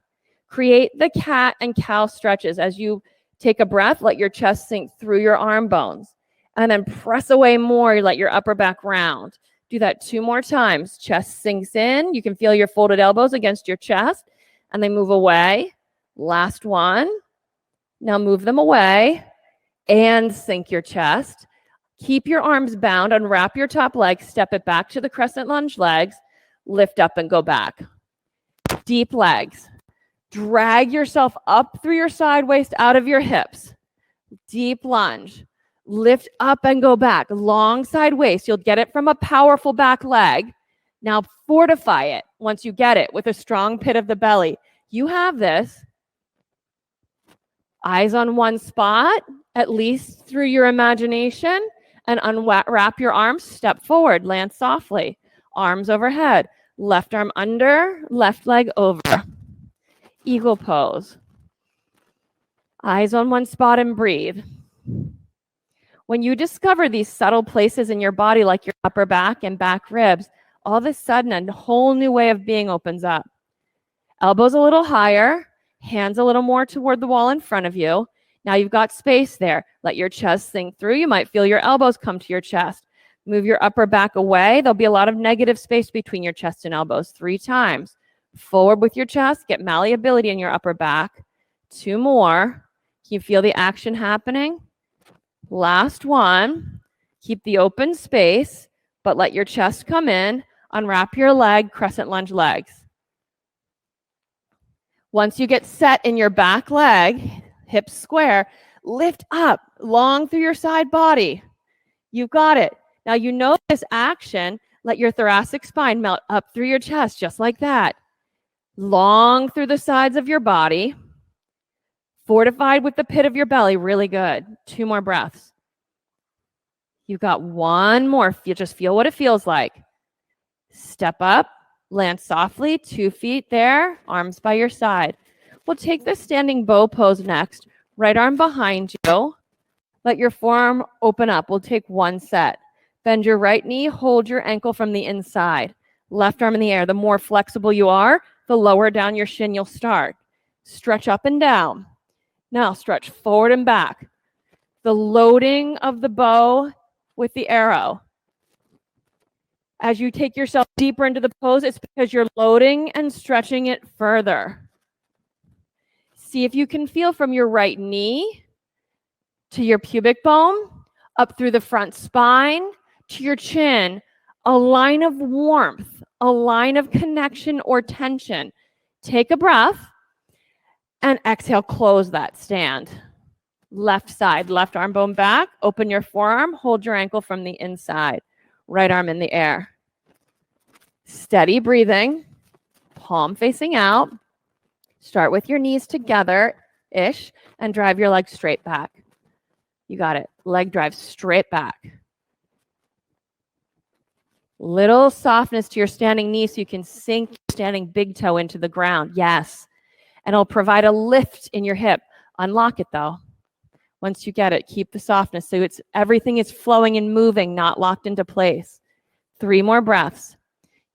Create the cat and cow stretches. As you take a breath, let your chest sink through your arm bones. And then press away more, let your upper back round. Do that 2 more times. Chest sinks in. You can feel your folded elbows against your chest. And they move away. Last one. Now move them away and sink your chest. Keep your arms bound. Unwrap your top leg. Step it back to the crescent lunge legs. Lift up and go back. Deep legs. Drag yourself up through your side waist out of your hips. Deep lunge. Lift up and go back. Long side waist. You'll get it from a powerful back leg. Now fortify it once you get it with a strong pit of the belly. You have this. Eyes on one spot, at least through your imagination, and unwrap your arms. Step forward. Land softly. Arms overhead. Left arm under. Left leg over. Eagle pose. Eyes on one spot and breathe. When you discover these subtle places in your body, like your upper back and back ribs, all of a sudden a whole new way of being opens up. Elbows a little higher, hands a little more toward the wall in front of you. Now you've got space there. Let your chest sink through. You might feel your elbows come to your chest. Move your upper back away. There'll be a lot of negative space between your chest and elbows. 3 times. Forward with your chest. Get malleability in your upper back. 2 more. Can you feel the action happening? Last one. Keep the open space, but let your chest come in. Unwrap your leg, crescent lunge legs. Once you get set in your back leg, hips square, lift up long through your side body. You got it. Now you know this action. Let your thoracic spine melt up through your chest, just like that. Long through the sides of your body. Fortified with the pit of your belly. Really good. 2 more breaths. You got 1 more. You just feel what it feels like. Step up. Land softly. 2 feet there. Arms by your side. We'll take the standing bow pose next. Right arm behind you. Let your forearm open up. We'll take 1 set. Bend your right knee. Hold your ankle from the inside. Left arm in the air. The more flexible you are, the lower down your shin you'll start. Stretch up and down. Now stretch forward and back. The loading of the bow with the arrow. As you take yourself deeper into the pose, it's because you're loading and stretching it further. See if you can feel from your right knee to your pubic bone, up through the front spine, to your chin, a line of warmth, a line of connection or tension. Take a breath and exhale, close that stand. Left side, left arm bone back, open your forearm, hold your ankle from the inside. Right arm in the air. Steady breathing, palm facing out. Start with your knees together-ish and drive your leg straight back. You got it. Leg drive straight back. Little softness to your standing knee so you can sink your standing big toe into the ground. Yes. And it'll provide a lift in your hip. Unlock it though. Once you get it, keep the softness so everything is flowing and moving, not locked into place. 3 more breaths.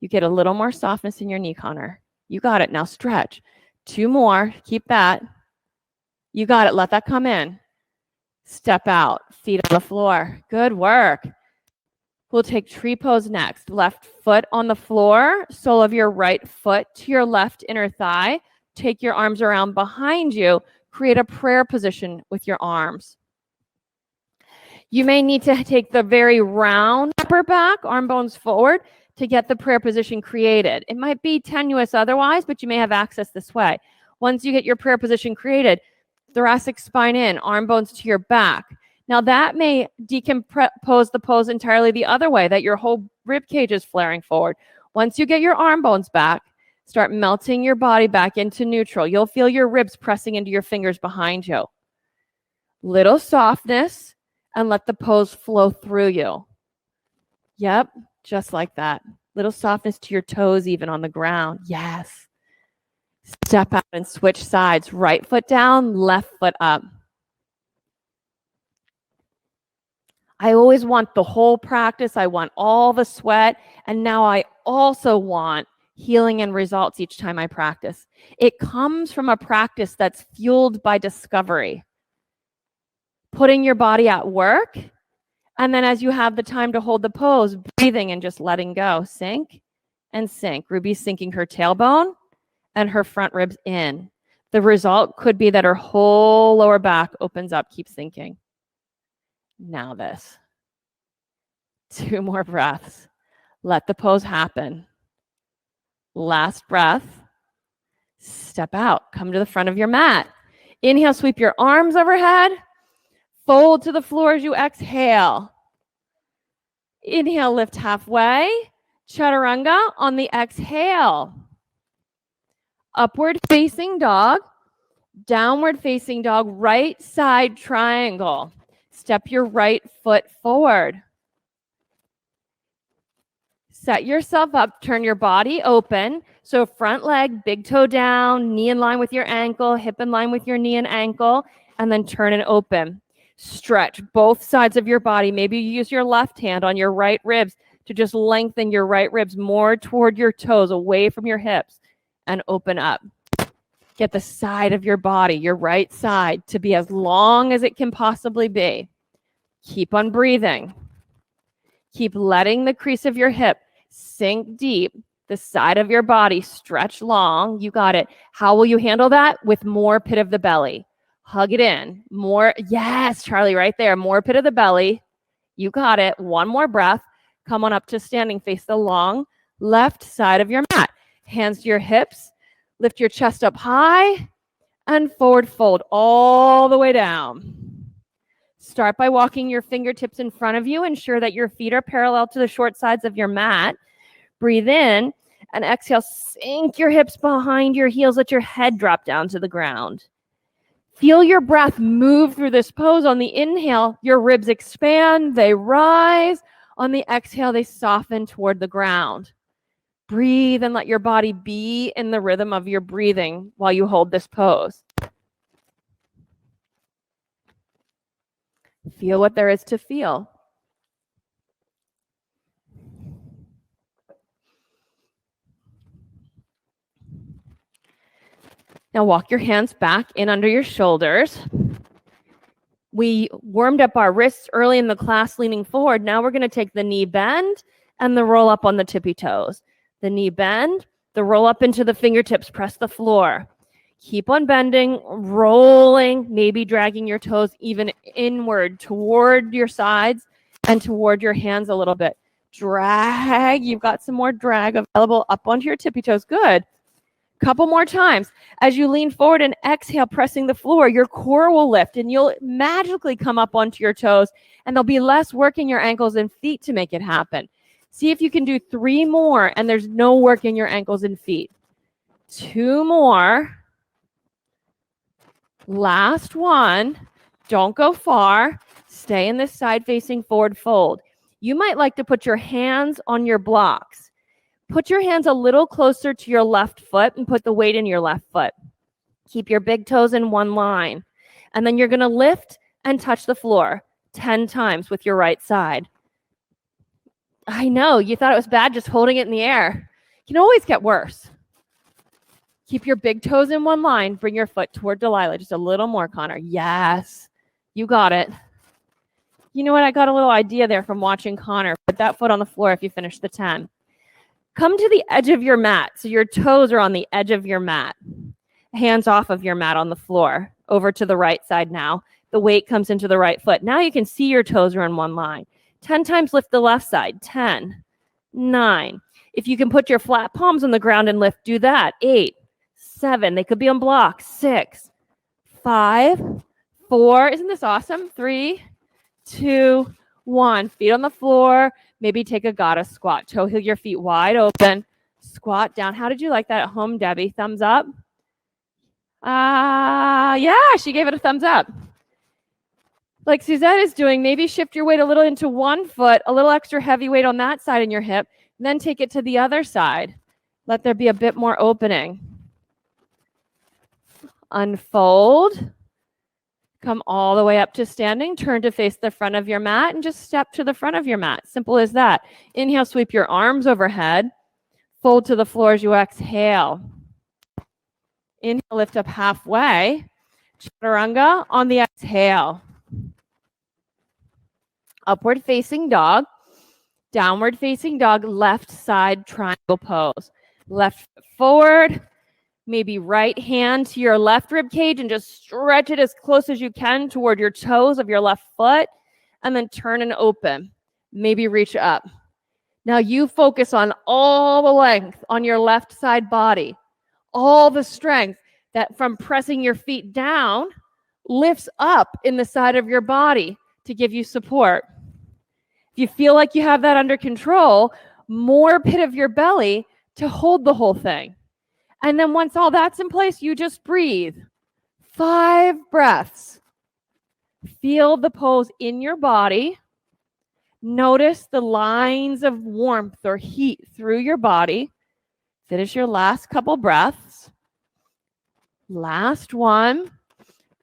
You get a little more softness in your knee, Connor. You got it. Now stretch. 2 more. Keep that. You got it. Let that come in. Step out. Feet on the floor. Good work. We'll take tree pose next. Left foot on the floor, sole of your right foot to your left inner thigh. Take your arms around behind you. Create a prayer position with your arms. You may need to take the very round upper back, arm bones forward, to get the prayer position created. It might be tenuous otherwise, but you may have access this way. Once you get your prayer position created, thoracic spine in, arm bones to your back. Now that may decompose the pose entirely the other way, that your whole rib cage is flaring forward. Once you get your arm bones back, start melting your body back into neutral. You'll feel your ribs pressing into your fingers behind you. Little softness, and let the pose flow through you. Yep, just like that. Little softness to your toes even on the ground. Yes. Step out and switch sides. Right foot down, left foot up. I always want the whole practice. I want all the sweat. And now I also want healing and results each time I practice. It comes from a practice that's fueled by discovery. Putting your body at work. And then as you have the time to hold the pose, breathing and just letting go. Sink and sink. Ruby's sinking her tailbone and her front ribs in. The result could be that her whole lower back opens up. Keep sinking. Now this. 2 more breaths. Let the pose happen. Last breath. Step out. Come to the front of your mat. Inhale, sweep your arms overhead. Fold to the floor as you exhale. Inhale, lift halfway. Chaturanga on the exhale. Upward facing dog. Downward facing dog. Right side triangle. Step your right foot forward. Set yourself up. Turn your body open. So front leg, big toe down, knee in line with your ankle, hip in line with your knee and ankle, and then turn and open. Stretch both sides of your body. Maybe you use your left hand on your right ribs to just lengthen your right ribs more toward your toes, away from your hips, and open up. Get the side of your body, your right side, to be as long as it can possibly be. Keep on breathing. Keep letting the crease of your hip sink deep. The side of your body stretch long. You got it. How will you handle that? With more pit of the belly. Hug it in. More. Yes, Charlie, right there. More pit of the belly. You got it. 1 more breath. Come on up to standing. Face the long left side of your mat. Hands to your hips. Lift your chest up high and forward fold all the way down. Start by walking your fingertips in front of you. Ensure that your feet are parallel to the short sides of your mat. Breathe in and exhale. Sink your hips behind your heels. Let your head drop down to the ground. Feel your breath move through this pose. On the inhale, your ribs expand, they rise. On the exhale, they soften toward the ground. Breathe and let your body be in the rhythm of your breathing while you hold this pose. Feel what there is to feel. Now walk your hands back in under your shoulders. We warmed up our wrists early in the class leaning forward. Now we're going to take the knee bend and the roll up on the tippy toes. The knee bend, the roll up into the fingertips, press the floor. Keep on bending, rolling, maybe dragging your toes even inward toward your sides and toward your hands a little bit. Drag, you've got some more drag available up onto your tippy toes. Good. Couple more times. As you lean forward and exhale, pressing the floor, your core will lift and you'll magically come up onto your toes, and there'll be less work in your ankles and feet to make it happen. See if you can do 3 more and there's no work in your ankles and feet. 2 more. Last one. Don't go far. Stay in this side facing forward fold. You might like to put your hands on your blocks. Put your hands a little closer to your left foot and put the weight in your left foot. Keep your big toes in one line. And then you're going to lift and touch the floor 10 times with your right side. I know, you thought it was bad just holding it in the air. It can always get worse. Keep your big toes in one line. Bring your foot toward Delilah. Just a little more, Connor. Yes, you got it. You know what? I got a little idea there from watching Connor. Put that foot on the floor if you finish the 10. Come to the edge of your mat. So your toes are on the edge of your mat. Hands off of your mat on the floor. Over to the right side now. The weight comes into the right foot. Now you can see your toes are in one line. 10 times lift the left side. 10, 9. If you can put your flat palms on the ground and lift, do that. 8, 7. They could be on blocks. 6, 5, 4. Isn't this awesome? 3, 2, 1. Feet on the floor. Maybe take a goddess squat. Toe heel your feet wide open. Squat down. How did you like that at home, Debbie? Thumbs up? Yeah, she gave it a thumbs up. Like Suzette is doing, maybe shift your weight a little into one foot, a little extra heavy weight on that side in your hip, and then take it to the other side. Let there be a bit more opening. Unfold. Come all the way up to standing. Turn to face the front of your mat and just step to the front of your mat. Simple as that. Inhale, sweep your arms overhead. Fold to the floor as you exhale. Inhale, lift up halfway. Chaturanga on the exhale. Upward facing dog. Downward facing dog, left side triangle pose. Left foot forward. Maybe right hand to your left rib cage and just stretch it as close as you can toward your toes of your left foot. And then turn and open. Maybe reach up. Now you focus on all the length on your left side body. All the strength that from pressing your feet down lifts up in the side of your body to give you support. If you feel like you have that under control, more pit of your belly to hold the whole thing. And then once all that's in place, you just breathe. 5 breaths. Feel the pose in your body. Notice the lines of warmth or heat through your body. Finish your last couple breaths. Last one.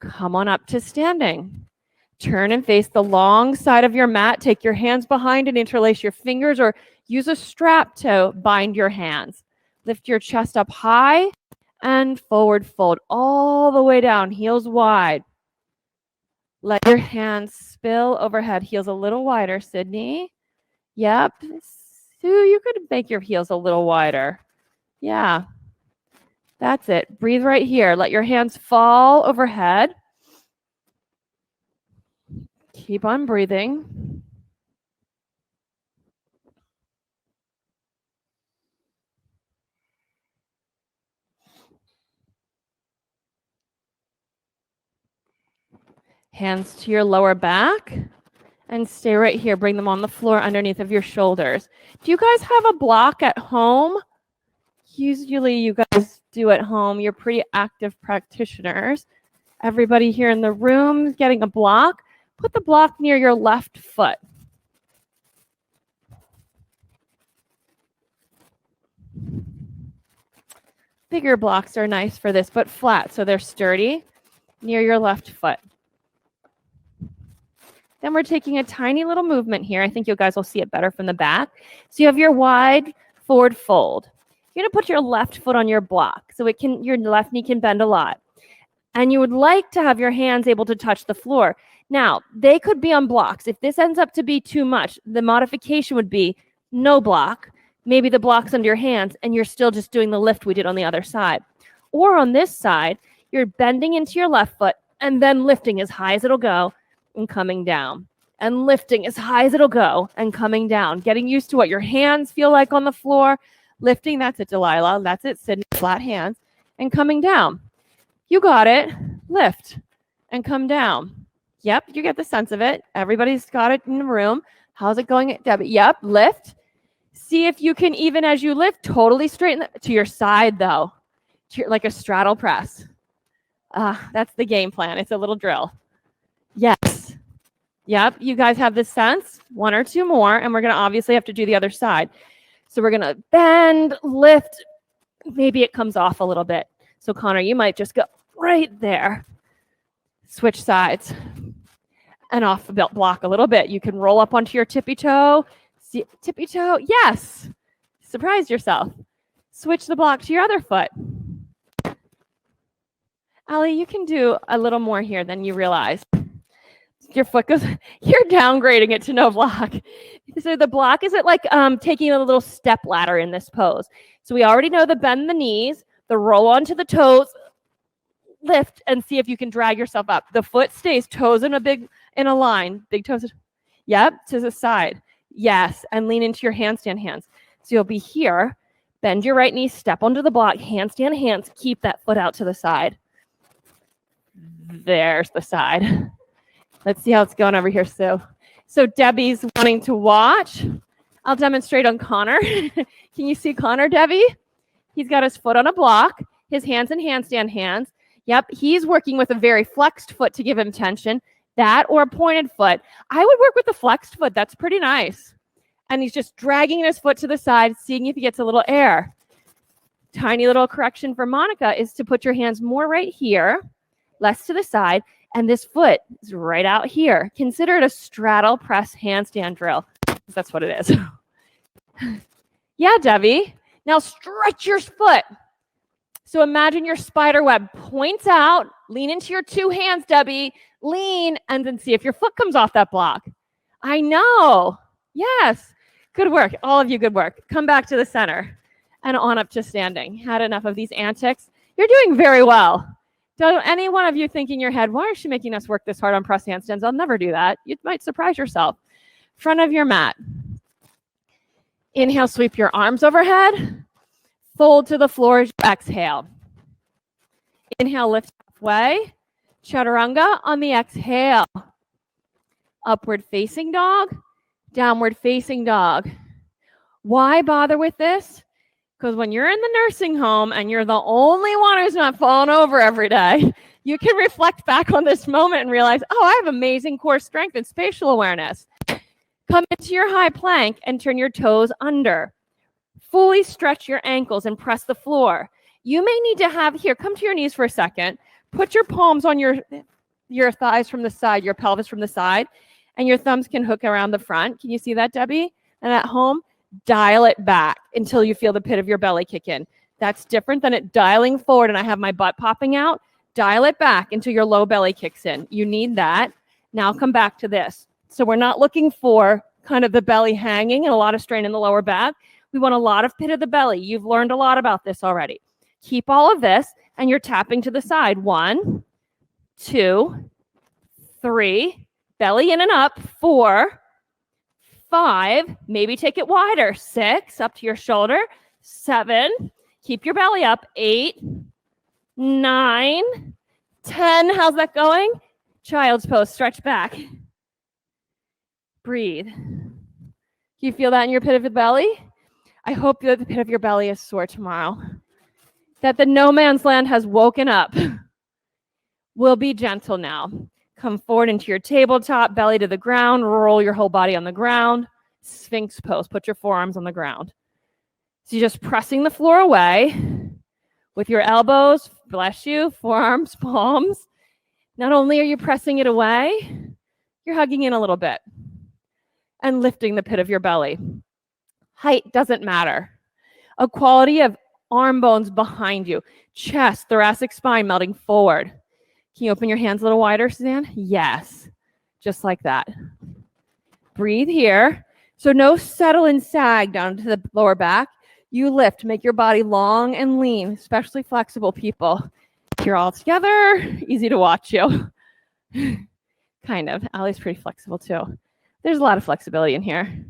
Come on up to standing. Turn and face the long side of your mat. Take your hands behind and interlace your fingers or use a strap to bind your hands. Lift your chest up high and forward fold all the way down, heels wide. Let your hands spill overhead, heels a little wider, Sydney. Yep. Sue, you could make your heels a little wider. Yeah. That's it. Breathe right here. Let your hands fall overhead. Keep on breathing. Hands to your lower back and stay right here. Bring them on the floor underneath of your shoulders. Do you guys have a block at home? Usually you guys do at home. You're pretty active practitioners. Everybody here in the room is getting a block. Put the block near your left foot. Bigger blocks are nice for this, but flat, so they're sturdy, near your left foot. Then we're taking a tiny little movement here. I think you guys will see it better from the back. So you have your wide forward fold. You're going to put your left foot on your block, so your left knee can bend a lot. And you would like to have your hands able to touch the floor. Now, they could be on blocks. If this ends up to be too much, the modification would be no block, maybe the block's under your hands, and you're still just doing the lift we did on the other side. Or on this side, you're bending into your left foot and then lifting as high as it'll go and coming down. And lifting as high as it'll go and coming down. Getting used to what your hands feel like on the floor. Lifting, that's it, Delilah. That's it, Sydney, flat hands. And coming down. You got it. Lift and come down. Yep, you get the sense of it. Everybody's got it in the room. How's it going, Debbie? Yep, lift. See if you can, even as you lift, totally straighten to your side, though. Like a straddle press. That's the game plan. It's a little drill. Yes. Yep, you guys have this sense. 1 or 2 more, and we're going to obviously have to do the other side. So we're going to bend, lift. Maybe it comes off a little bit. So Connor, you might just go right there. Switch sides and off the belt block a little bit. You can roll up onto your tippy toe. See, tippy toe, yes. Surprise yourself. Switch the block to your other foot. Allie, you can do a little more here than you realize. Your foot goes, you're downgrading it to no block. So the block is it like taking a little step ladder in this pose. So we already know the bend the knees, the roll onto the toes, lift, and see if you can drag yourself up. The foot stays toes in a line, big toes. Yep, to the side. Yes, and lean into your handstand hands. So you'll be here, bend your right knee, step onto the block, handstand hands, keep that foot out to the side. There's the side. Let's see how it's going over here, Sue. So Debbie's wanting to watch. I'll demonstrate on Connor. Can you see Connor, Debbie? He's got his foot on a block, his hands in handstand hands. Yep, he's working with a very flexed foot to give him tension. That or a pointed foot. I would work with a flexed foot. That's pretty nice. And he's just dragging his foot to the side, seeing if he gets a little air. Tiny little correction for Monica is to put your hands more right here, less to the side, and this foot is right out here. Consider it a straddle press handstand drill. That's what it is. Yeah, Debbie. Now stretch your foot. So imagine your spider web points out. Lean into your 2 hands, Debbie. Lean, and then see if your foot comes off that block. I know. Yes. Good work. All of you, good work. Come back to the center and on up to standing. Had enough of these antics. You're doing very well. Don't any one of you think in your head, why is she making us work this hard on press handstands? I'll never do that. You might surprise yourself. Front of your mat. Inhale, sweep your arms overhead. Fold to the floor as you exhale. Inhale, lift halfway. Chaturanga on the exhale. Upward facing dog. Downward facing dog. Why bother with this? Because when you're in the nursing home and you're the only one who's not falling over every day, you can reflect back on this moment and realize, oh, I have amazing core strength and spatial awareness. Come into your high plank and turn your toes under. Fully stretch your ankles and press the floor. You may need to have, here, come to your knees for a second. Put your palms on your thighs from the side, your pelvis from the side, and your thumbs can hook around the front. Can you see that, Debbie? And at home, dial it back until you feel the pit of your belly kick in. That's different than it dialing forward and I have my butt popping out. Dial it back until your low belly kicks in. You need that. Now come back to this. So we're not looking for kind of the belly hanging and a lot of strain in the lower back. We want a lot of pit of the belly. You've learned a lot about this already. Keep all of this and you're tapping to the side. 1, 2, 3, belly in and up. 4, 5, maybe take it wider. 6, up to your shoulder. 7, keep your belly up. 8, 9, 10. How's that going? Child's pose, stretch back. Breathe. Can you feel that in your pit of the belly? I hope that the pit of your belly is sore tomorrow. That the no man's land has woken up. We'll be gentle now. Come forward into your tabletop, belly to the ground, roll your whole body on the ground. Sphinx pose, put your forearms on the ground. So you're just pressing the floor away with your elbows, bless you, forearms, palms. Not only are you pressing it away, you're hugging in a little bit and lifting the pit of your belly. Height doesn't matter. A quality of arm bones behind you, chest, thoracic spine melting forward. Can you open your hands a little wider, Suzanne? Yes, just like that. Breathe here. So no settle and sag down to the lower back. You lift, make your body long and lean, especially flexible people. If you're all together, easy to watch you. Kind of. Allie's pretty flexible too. There's a lot of flexibility in here.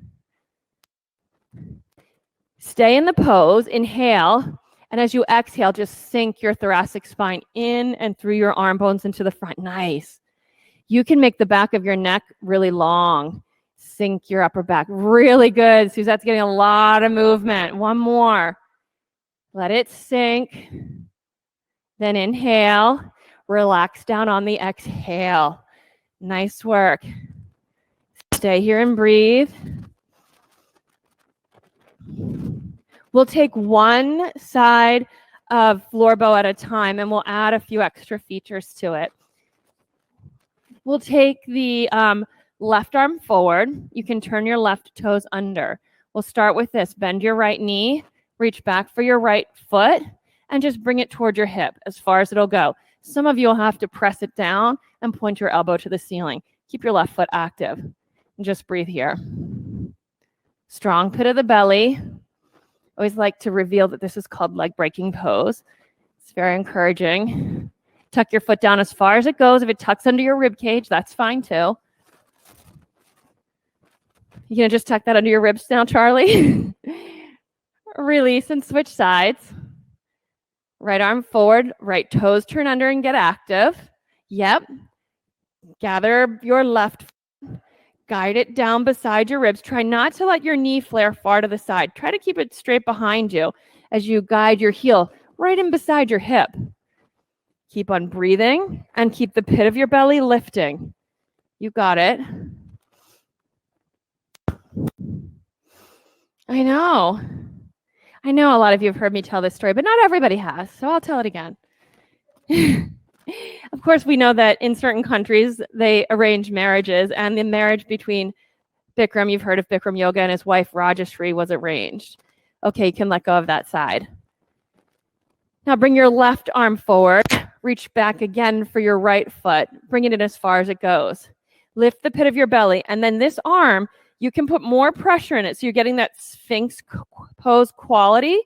Stay in the pose, inhale. And as you exhale, just sink your thoracic spine in and through your arm bones into the front. Nice. You can make the back of your neck really long. Sink your upper back. Really good. Suzette's getting a lot of movement. One more. Let it sink. Then inhale. Relax down on the exhale. Nice work. Stay here and breathe. We'll take one side of floor bow at a time, and we'll add a few extra features to it. We'll take the left arm forward. You can turn your left toes under. We'll start with this. Bend your right knee, reach back for your right foot, and just bring it toward your hip as far as it'll go. Some of you will have to press it down and point your elbow to the ceiling. Keep your left foot active. And just breathe here. Strong pit of the belly. Always like to reveal that this is called leg breaking pose. It's very encouraging. Tuck your foot down as far as it goes. If it tucks under your rib cage, that's fine too. You gonna just tuck that under your ribs now, Charlie? Release and switch sides. Right arm forward, right toes turn under and get active. Yep. Gather your left foot, guide it down beside your ribs. Try not to let your knee flare far to the side. Try to keep it straight behind you as you guide your heel right in beside your hip. Keep on breathing and keep the pit of your belly lifting. You got it. I know a lot of you have heard me tell this story, but not everybody has, so I'll tell it again. Of course, we know that in certain countries, they arrange marriages, and the marriage between Bikram, you've heard of Bikram Yoga, and his wife Rajashree was arranged. Okay, you can let go of that side. Now bring your left arm forward. Reach back again for your right foot. Bring it in as far as it goes. Lift the pit of your belly, and then this arm, you can put more pressure in it, so you're getting that Sphinx pose quality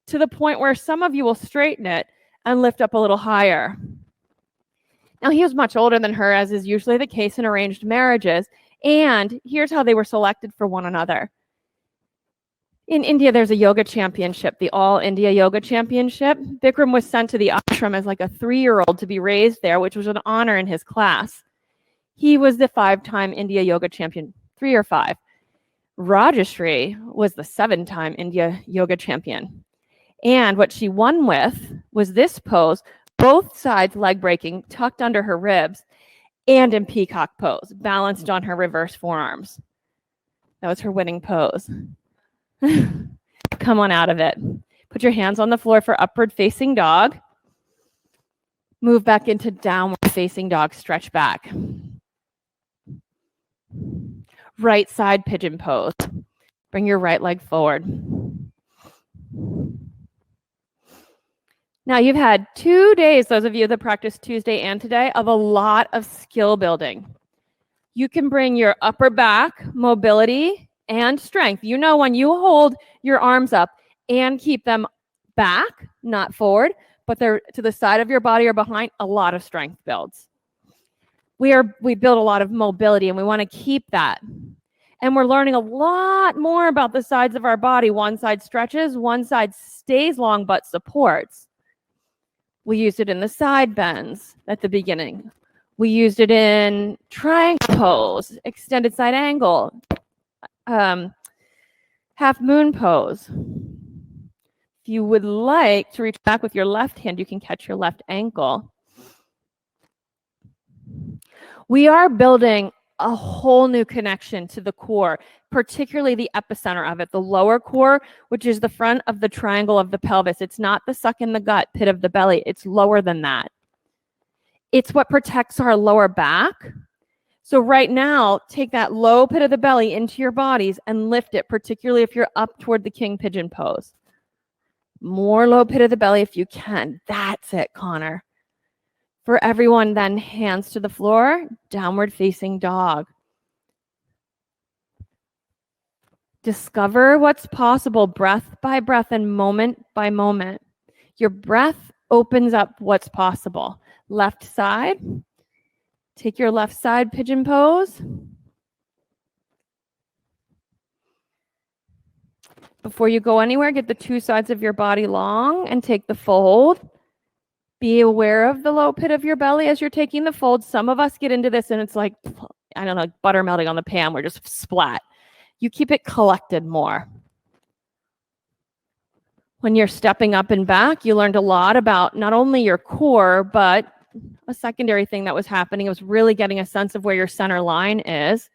to the point where some of you will straighten it and lift up a little higher. Now, he was much older than her, as is usually the case in arranged marriages, and here's how they were selected for one another. In India, there's a yoga championship, the All India Yoga Championship. Bikram was sent to the ashram as like a 3-year-old to be raised there, which was an honor in his class. He was the 5-time India Yoga Champion, 3 or 5. Rajashree was the 7-time India Yoga Champion. And what she won with was this pose, both sides leg breaking, tucked under her ribs, and in peacock pose, balanced on her reverse forearms. That was her winning pose. Come on out of it. Put your hands on the floor for upward facing dog. Move back into downward facing dog, stretch back. Right side pigeon pose. Bring your right leg forward. Now you've had 2 days, those of you that practice Tuesday and today, of a lot of skill building. You can bring your upper back mobility and strength. You know, when you hold your arms up and keep them back, not forward, but they're to the side of your body or behind, a lot of strength builds. We build a lot of mobility, and we want to keep that. And we're learning a lot more about the sides of our body. One side stretches, one side stays long but supports. We used it in the side bends at the beginning. We used it in triangle pose, extended side angle, half moon pose. If you would like to reach back with your left hand, you can catch your left ankle. We are building a whole new connection to the core, particularly the epicenter of it, the lower core, which is the front of the triangle of the pelvis. It's not the suck in the gut pit of the belly. It's lower than that. It's what protects our lower back. So right now, take that low pit of the belly into your bodies and lift it, particularly if you're up toward the king pigeon pose. More low pit of the belly if you can. That's it, Connor. For everyone, then hands to the floor, downward facing dog. Discover what's possible breath by breath and moment by moment. Your breath opens up what's possible. Left side. Take your left side pigeon pose. Before you go anywhere, get the 2 sides of your body long and take the fold. Be aware of the low pit of your belly as you're taking the fold. Some of us get into this and it's like, I don't know, butter melting on the pan. We're just splat. You keep it collected more. When you're stepping up and back, you learned a lot about not only your core, but a secondary thing that was happening was really getting a sense of where your center line is.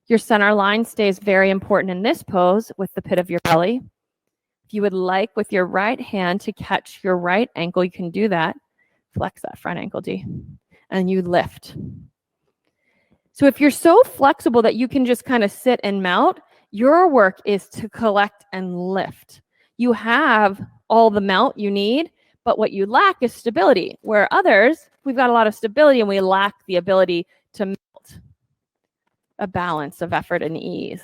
Your center line stays very important in this pose with the pit of your belly. If you would like with your right hand to catch your right ankle, you can do that. Flex that front ankle, D. And you lift. So if you're so flexible that you can just kind of sit and melt, your work is to collect and lift. You have all the melt you need, but what you lack is stability. Where others, we've got a lot of stability and we lack the ability to melt. A balance of effort and ease.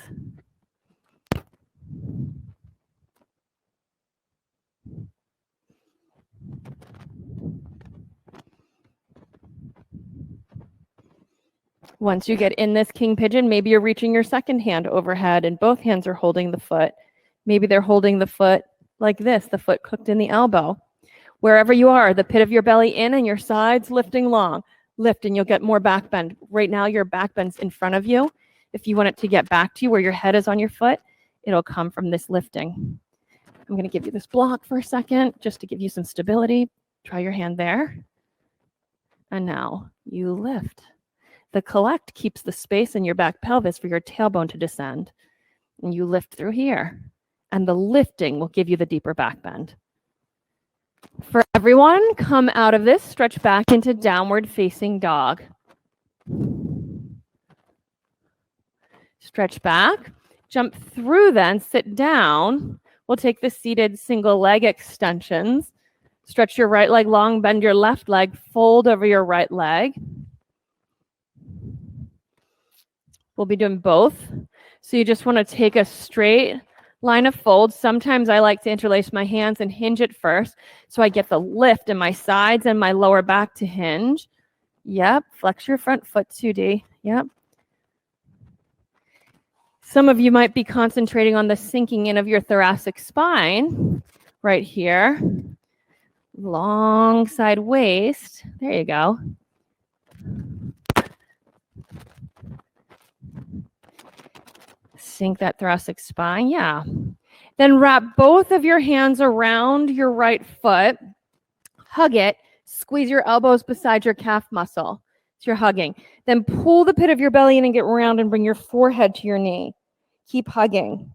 Once you get in this king pigeon, maybe you're reaching your second hand overhead and both hands are holding the foot. Maybe they're holding the foot like this, the foot hooked in the elbow. Wherever you are, the pit of your belly in and your sides lifting long. Lift and you'll get more back bend. Right now, your back bend's in front of you. If you want it to get back to you where your head is on your foot, it'll come from this lifting. I'm going to give you this block for a second just to give you some stability. Try your hand there. And now you lift. The collect keeps the space in your back pelvis for your tailbone to descend. And you lift through here. And the lifting will give you the deeper back bend. For everyone, come out of this, stretch back into downward facing dog. Stretch back, jump through then, sit down. We'll take the seated single leg extensions. Stretch your right leg long, bend your left leg, fold over your right leg. We'll be doing both. So you just want to take a straight line of fold. Sometimes I like to interlace my hands and hinge it first so I get the lift in my sides and my lower back to hinge. Yep, flex your front foot too, D. Yep. Some of you might be concentrating on the sinking in of your thoracic spine right here. Long side waist. There you go. Sink that thoracic spine. Yeah. Then wrap both of your hands around your right foot. Hug it. Squeeze your elbows beside your calf muscle. So you're hugging. Then pull the pit of your belly in and get round and bring your forehead to your knee. Keep hugging.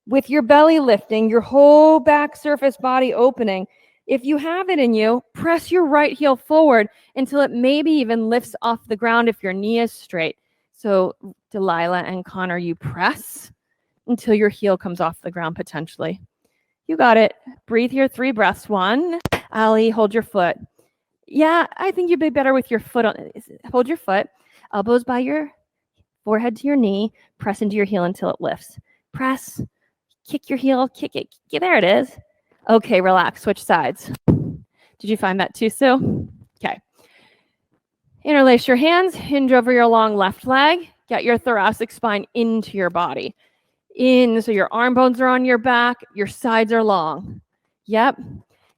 With your belly lifting, your whole back surface body opening. If you have it in you, press your right heel forward until it maybe even lifts off the ground if your knee is straight. So Delilah and Connor, you press until your heel comes off the ground potentially. You got it. Breathe here, 3 breaths. 1. Ali, hold your foot. Yeah, I think you'd be better with your foot on. Hold your foot. Elbows by your forehead to your knee. Press into your heel until it lifts. Press. Kick your heel. Kick it. There it is. Okay, relax. Switch sides. Did you find that too, Sue? Okay. Interlace your hands. Hinge over your long left leg. Get your thoracic spine into your body. In, so your arm bones are on your back. Your sides are long. Yep.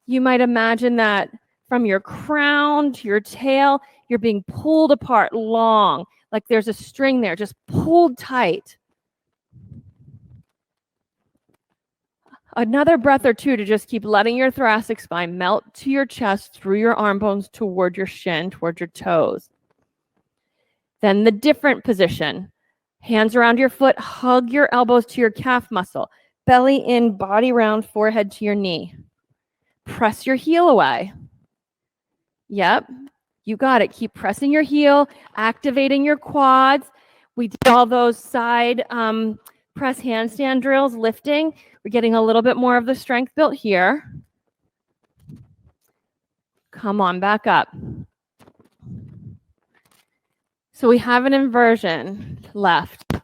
You might imagine that from your crown to your tail, you're being pulled apart long, like there's a string there, just pulled tight. Another breath or two to just keep letting your thoracic spine melt to your chest, through your arm bones, toward your shin, toward your toes. Then the different position. Hands around your foot, hug your elbows to your calf muscle. Belly in, body round, forehead to your knee. Press your heel away. Yep, you got it. Keep pressing your heel, activating your quads. We did all those side press handstand drills, lifting. We're getting a little bit more of the strength built here. Come on, back up. So we have an inversion left.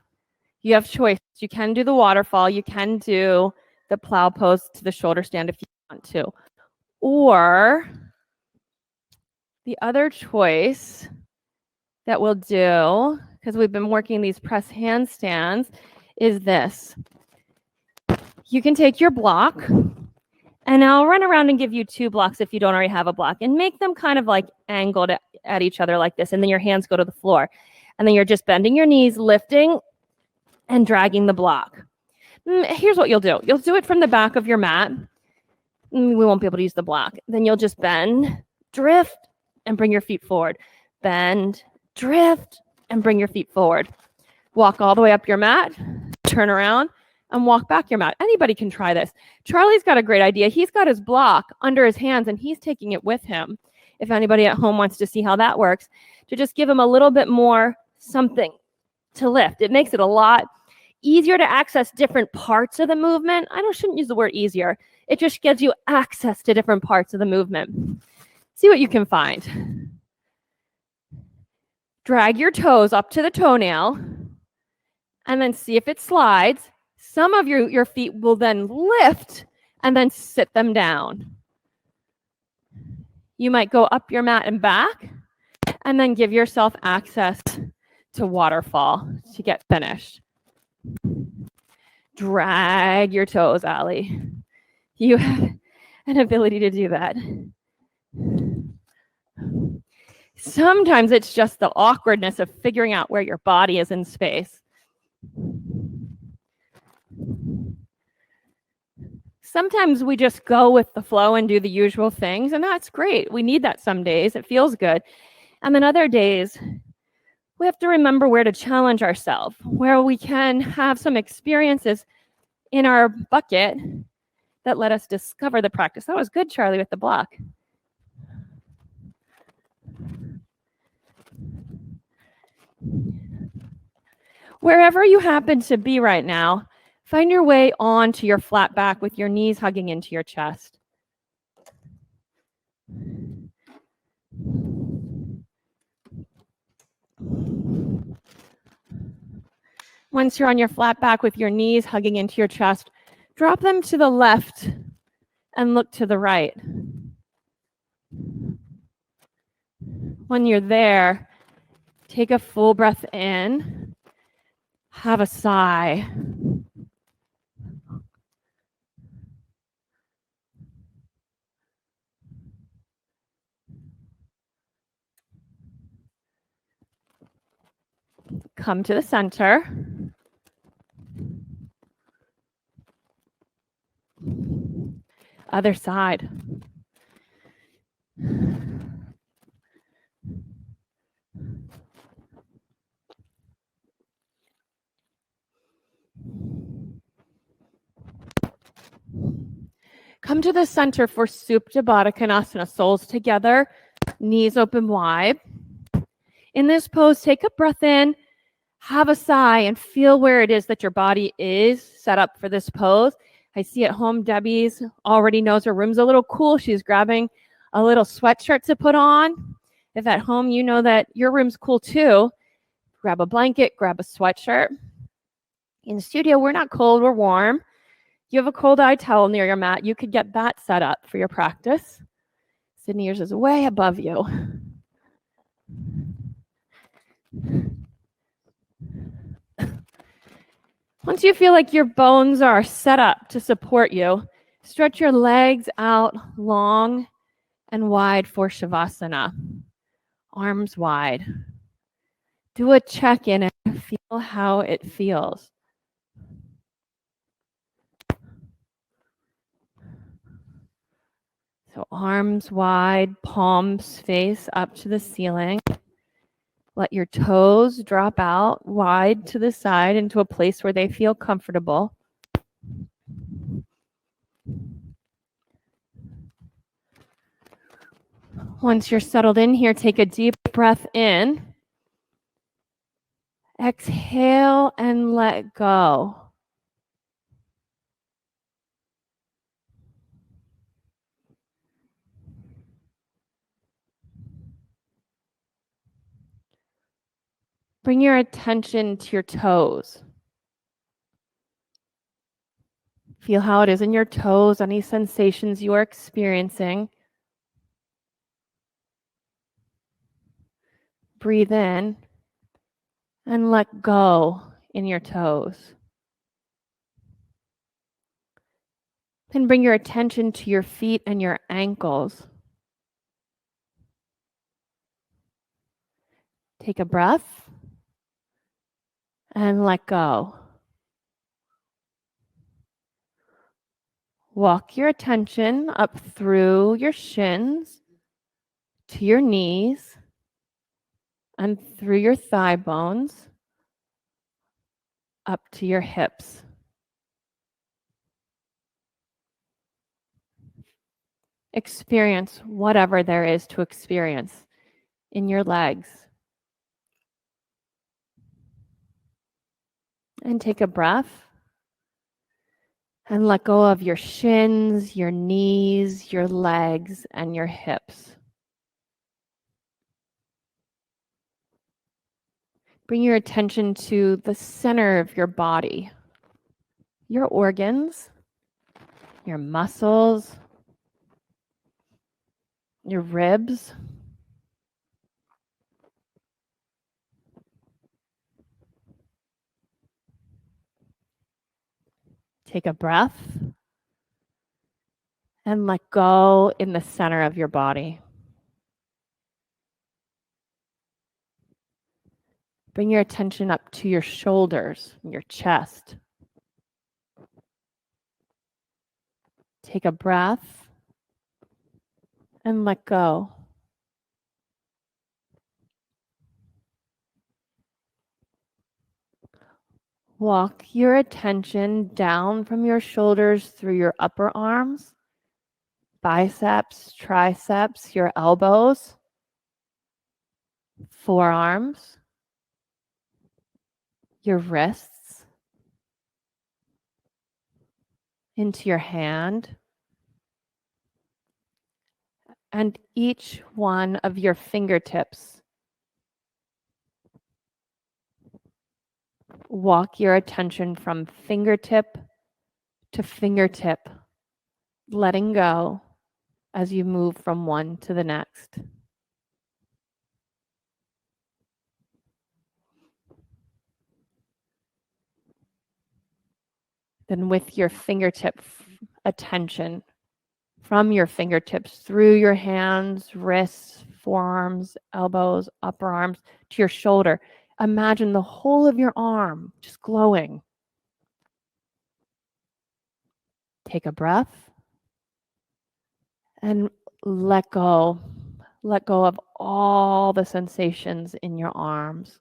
You have choice. You can do the waterfall. You can do the plow pose to the shoulder stand if you want to. Or the other choice that we'll do, because we've been working these press handstands, is this. You can take your block, and I'll run around and give you 2 blocks if you don't already have a block, and make them kind of like angled at each other like this, and then your hands go to the floor. And then you're just bending your knees, lifting, and dragging the block. Here's what you'll do. You'll do it from the back of your mat. We won't be able to use the block. Then you'll just bend, drift, and bring your feet forward. Bend, drift, and bring your feet forward. Walk all the way up your mat, turn around, and walk back your mat. Anybody can try this. Charlie's got a great idea. He's got his block under his hands, and he's taking it with him. If anybody at home wants to see how that works, to just give him a little bit more something to lift. It makes it a lot easier to access different parts of the movement. I shouldn't use the word easier. It just gives you access to different parts of the movement. See what you can find. Drag your toes up to the toenail, and then see if it slides. Some of your feet will then lift and then sit them down. You might go up your mat and back, and then give yourself access to waterfall to get finished. Drag your toes, Allie. You have an ability to do that. Sometimes it's just the awkwardness of figuring out where your body is in space. Sometimes we just go with the flow and do the usual things, and that's great. We need that some days. It feels good. And then other days, we have to remember where to challenge ourselves, where we can have some experiences in our bucket that let us discover the practice. That was good, Charlie, with the block. Wherever you happen to be right now, find your way onto your flat back with your knees hugging into your chest. Once you're on your flat back with your knees hugging into your chest, drop them to the left and look to the right. When you're there, take a full breath in. Have a sigh. Come to the center. Other side. Come to the center for Supta Baddha Konasana, soles together, knees open wide. In this pose, take a breath in, have a sigh, and feel where it is that your body is set up for this pose. I see at home, Debbie's already knows her room's a little cool. She's grabbing a little sweatshirt to put on. If at home you know that your room's cool too, grab a blanket, grab a sweatshirt. In the studio, we're not cold, we're warm. You have a cold eye towel near your mat. You could get that set up for your practice. Sydney, yours is way above you. Once you feel like your bones are set up to support you, stretch your legs out long and wide for Shavasana. Arms wide. Do a check-in and feel how it feels. So arms wide, palms face up to the ceiling. Let your toes drop out wide to the side into a place where they feel comfortable. Once you're settled in here, take a deep breath in. Exhale and let go. Bring your attention to your toes. Feel how it is in your toes, any sensations you are experiencing. Breathe in and let go in your toes. Then bring your attention to your feet and your ankles. Take a breath and let go. Walk your attention up through your shins to your knees and through your thigh bones, up to your hips. Experience whatever there is to experience in your legs. And take a breath. And let go of your shins, your knees, your legs, and your hips. Bring your attention to the center of your body, your organs, your muscles, your ribs. Take a breath and let go in the center of your body. Bring your attention up to your shoulders, your chest. Take a breath and let go. Walk your attention down from your shoulders through your upper arms, biceps, triceps, your elbows, forearms, your wrists, into your hand, and each one of your fingertips. Walk your attention from fingertip to fingertip, letting go as you move from one to the next. Then with your fingertip attention, from your fingertips through your hands, wrists, forearms, elbows, upper arms to your shoulder. Imagine the whole of your arm just glowing. Take a breath and let go. Let go of all the sensations in your arms.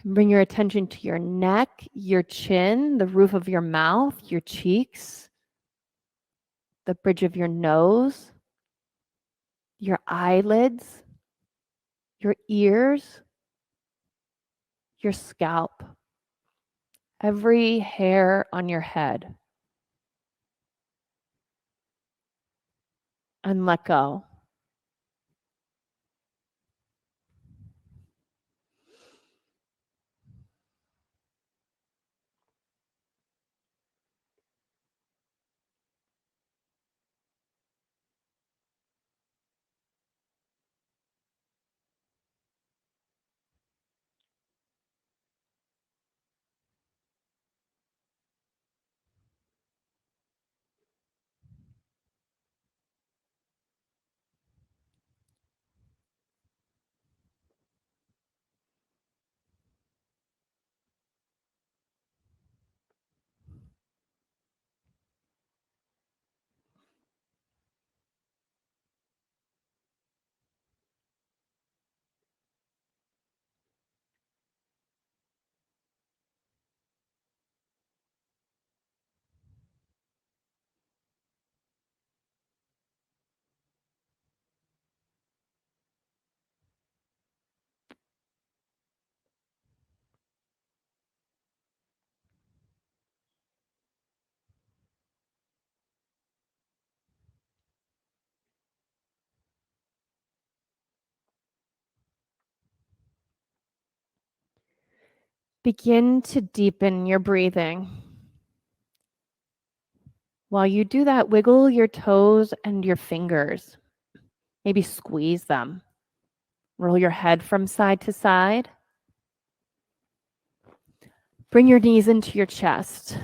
Bring your attention to your neck, your chin, the roof of your mouth, your cheeks, the bridge of your nose, your eyelids, your ears, your scalp, every hair on your head. And let go. Begin to deepen your breathing. While you do that, wiggle your toes and your fingers. Maybe squeeze them. Roll your head from side to side. Bring your knees into your chest.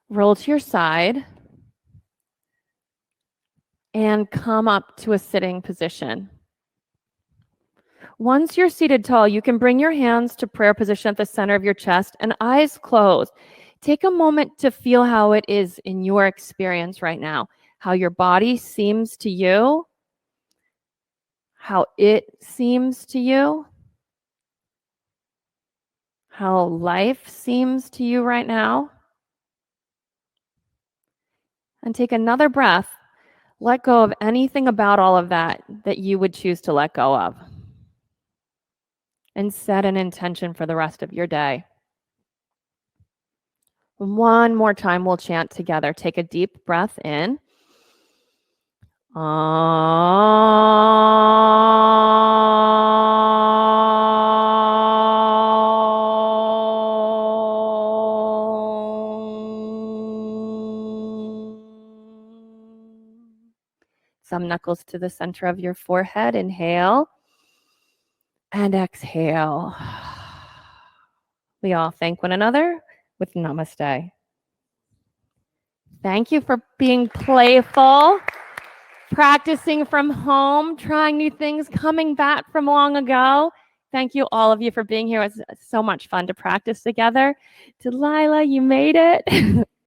Roll to your side and come up to a sitting position. Once you're seated tall, you can bring your hands to prayer position at the center of your chest and eyes closed. Take a moment to feel how it is in your experience right now. how your body seems to you, how it seems to you, how life seems to you right now. And take another breath. Let go of anything about all of that that you would choose to let go of. And set an intention for the rest of your day. One more time, we'll chant together. Take a deep breath in. Some knuckles to the center of your forehead. Inhale and exhale. We all thank one another with namaste. Thank you for being playful, practicing from home, trying new things, coming back from long ago. Thank you, all of you, for being here. It was so much fun to practice together. Delilah, you made it.